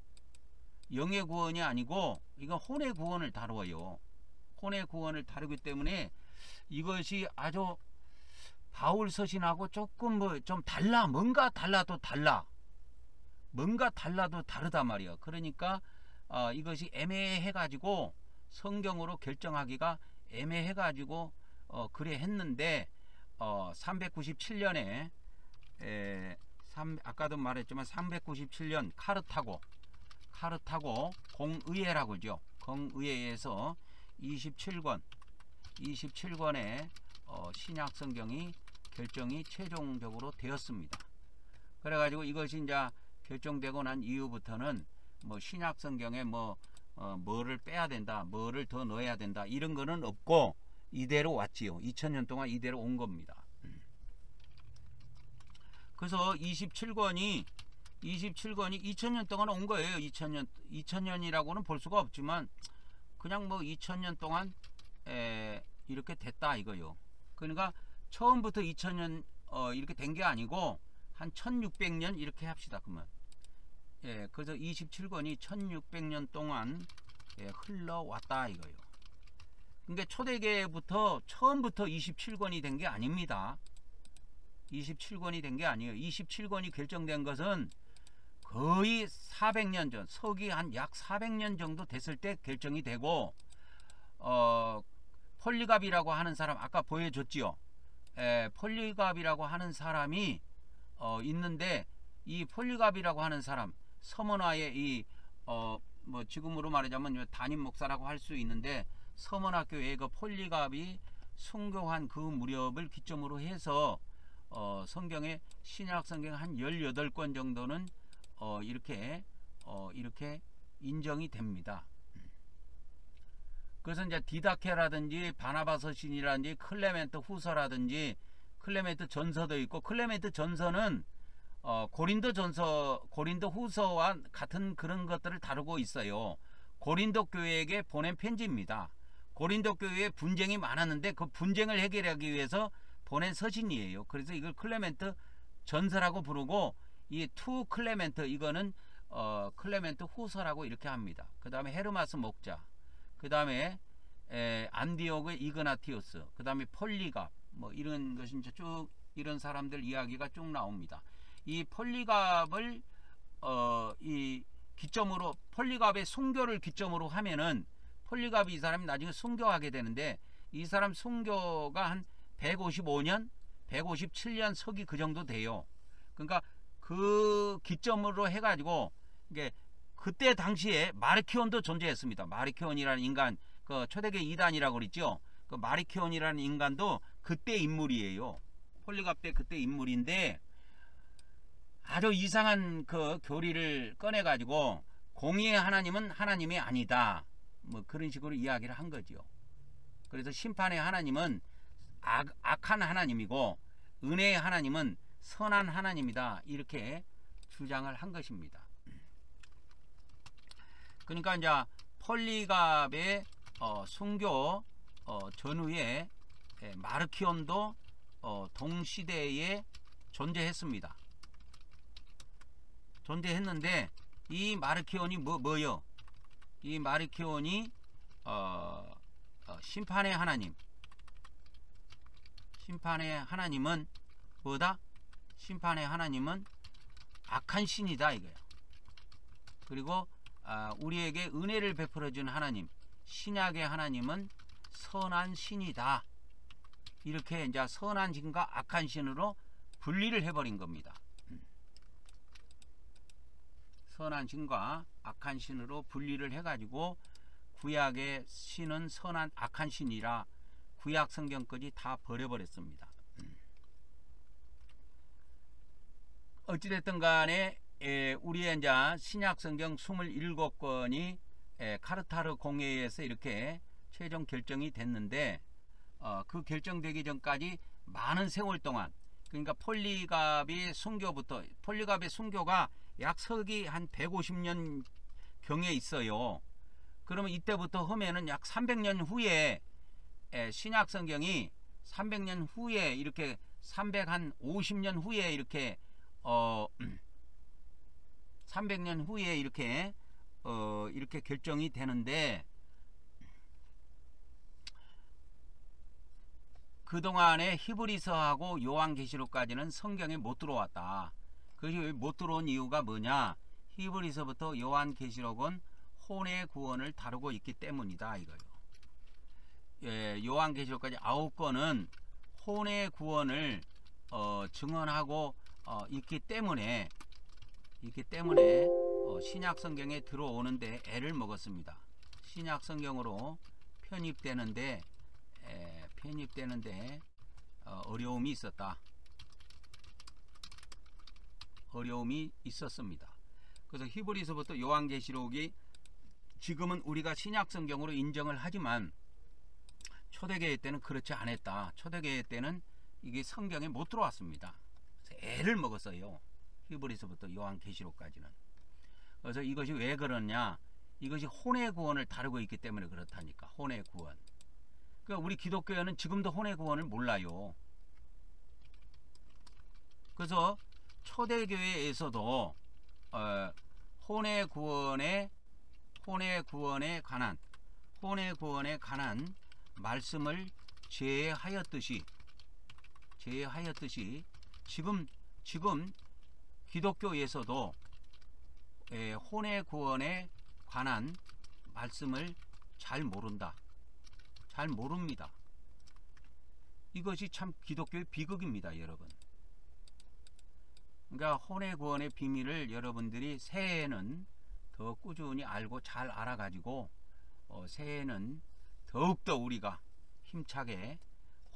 영의 구원이 아니고 이건 혼의 구원을 다루어요. 혼의 구원을 다루기 때문에 이것이 아주 바울 서신하고 조금 좀 달라. 뭔가 달라도 다르단 말이에요. 그러니까 이것이 애매해 가지고 성경으로 결정하기가 애매해 가지고 그래 했는데 397년에 아까도 말했지만 397년 카르타고 공의회라고 하죠. 공의회에서 27권의 신약 성경이 결정이 최종적으로 되었습니다. 그래가지고 이것이 이제 결정되고 난 이후부터는 뭐 신약 성경에 뭐를 빼야 된다, 뭐를 더 넣어야 된다 이런 거는 없고 이대로 왔지요. 2000년 동안 이대로 온 겁니다. 그래서 27권이 2000년 동안 온 거예요. 2000년이라고는 볼 수가 없지만 그냥 뭐 2000년 동안 이렇게 됐다 이거요. 그러니까 처음부터 2000년 이렇게 된 게 아니고 한 1600년 이렇게 합시다. 그러면 그래서 27권이 1600년 동안 흘러왔다 이거요. 그러니까 초대계부터 처음부터 27권이 된 게 아닙니다. 27권이 된 게 아니에요. 27권이 결정된 것은 거의 400년 전, 서기 한 약 400년 정도 됐을 때 결정이 되고, 폴리갑이라고 하는 사람 아까 보여줬지요. 폴리갑이라고 하는 사람이 있는데, 이 폴리갑이라고 하는 사람 서머나의 뭐 지금으로 말하자면 담임 목사라고 할 수 있는데, 서머나 교회의 그 폴리갑이 순교한 그 무렵을 기점으로 해서 성경의 신약 성경 한 18권 정도는 이렇게 인정이 됩니다. 그래서 이제 디다케라든지 바나바서 신이라든지 클레멘트 후서라든지 클레멘트 전서도 있고, 클레멘트 전서는 고린도 후서와 같은 그런 것들을 다루고 있어요. 고린도 교회에게 보낸 편지입니다. 고린도 교회에 분쟁이 많았는데 그 분쟁을 해결하기 위해서 보낸 서신이에요. 그래서 이걸 클레멘트 전서라고 부르고, 이 투 클레멘트 이거는 클레멘트 후서라고 이렇게 합니다. 그 다음에 헤르마스 목자, 그 다음에 안디옥의 이그나티우스, 그 다음에 폴리갑, 뭐 이런 것이 이제 쭉 이런 사람들 이야기가 쭉 나옵니다. 이 폴리갑을 이 기점으로, 폴리갑의 순교를 기점으로 하면은 폴리갑이 이 사람이 나중에 순교하게 되는데, 이 사람 순교가 한 155년 157년 서기 그 정도 돼요. 그러니까 그 기점으로 해가지고 이게 그때 당시에 마르키온도 존재했습니다. 마르키온이라는 인간, 그 초대계 2단이라고 그랬죠. 그 마르키온이라는 인간도 그때 인물이에요. 폴리갑 때 그때 인물인데, 아주 이상한 그 교리를 꺼내가지고 공의의 하나님은 하나님이 아니다, 뭐 그런 식으로 이야기를 한 거죠. 그래서 심판의 하나님은 악한 하나님이고 은혜의 하나님은 선한 하나님이다, 이렇게 주장을 한 것입니다. 그러니까 이제 폴리갑의 순교 전후에 마르키온도 동시대에 존재했습니다. 존재했는데 이 마르키온이 뭐요? 이 마르키온이 심판의 하나님, 심판의 하나님은 뭐다? 심판의 하나님은 악한 신이다 이거야. 그리고 우리에게 은혜를 베풀어 준 하나님, 신약의 하나님은 선한 신이다, 이렇게 이제 선한 신과 악한 신으로 분리를 해버린 겁니다. 선한 신과 악한 신으로 분리를 해가지고 구약의 신은 선한 악한 신이라 구약 성경까지 다 버려버렸습니다. 어찌됐든 간에 우리의 이제 신약 성경 27권이 카르타르 공회에서 이렇게 최종 결정이 됐는데, 그 결정되기 전까지 많은 세월 동안, 그러니까 폴리갑의 순교부터, 폴리갑의 순교가 약 서기 한 150년 경에 있어요. 그러면 이때부터 하면은 약 300년 후에 신약 성경이 300년 후에 이렇게 350년 후에 이렇게 300년 후에 이렇게 이렇게 결정이 되는데, 그동안에 히브리서하고 요한계시록까지는 성경에 못 들어왔다. 그것이 못 들어온 이유가 뭐냐? 히브리서부터 요한계시록은 혼의 구원을 다루고 있기 때문이다 이거요. 요한계시록까지 9권은 혼의 구원을 증언하고 있기 때문에 신약 성경에 들어오는데 애를 먹었습니다. 신약 성경으로 편입되는데 어려움이 있었다. 어려움이 있었습니다. 그래서 히브리서부터 요한계시록이 지금은 우리가 신약 성경으로 인정을 하지만 초대교회 때는 그렇지 않았다. 초대교회 때는 이게 성경에 못 들어왔습니다. 그래서 애를 먹었어요. 히브리서부터 요한계시록까지는. 그래서 이것이 왜 그러냐? 이것이 혼의 구원을 다루고 있기 때문에 그렇다니까. 혼의 구원. 그러니까 우리 기독교회는 지금도 혼의 구원을 몰라요. 그래서 초대교회에서도 혼의 구원에 관한 말씀을 제하였듯이 지금 기독교에서도 혼의 구원에 관한 말씀을 잘 모릅니다. 이것이 참 기독교의 비극입니다, 여러분. 그러니까 혼의 구원의 비밀을 여러분들이 새해에는 더 꾸준히 알고 잘 알아가지고 새해에는 더욱더 우리가 힘차게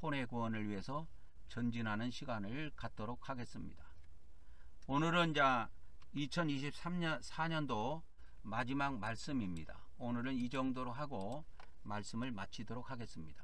혼의 구원을 위해서 전진하는 시간을 갖도록 하겠습니다. 오늘은 이제 2023년도 마지막 말씀입니다. 오늘은 이 정도로 하고 말씀을 마치도록 하겠습니다.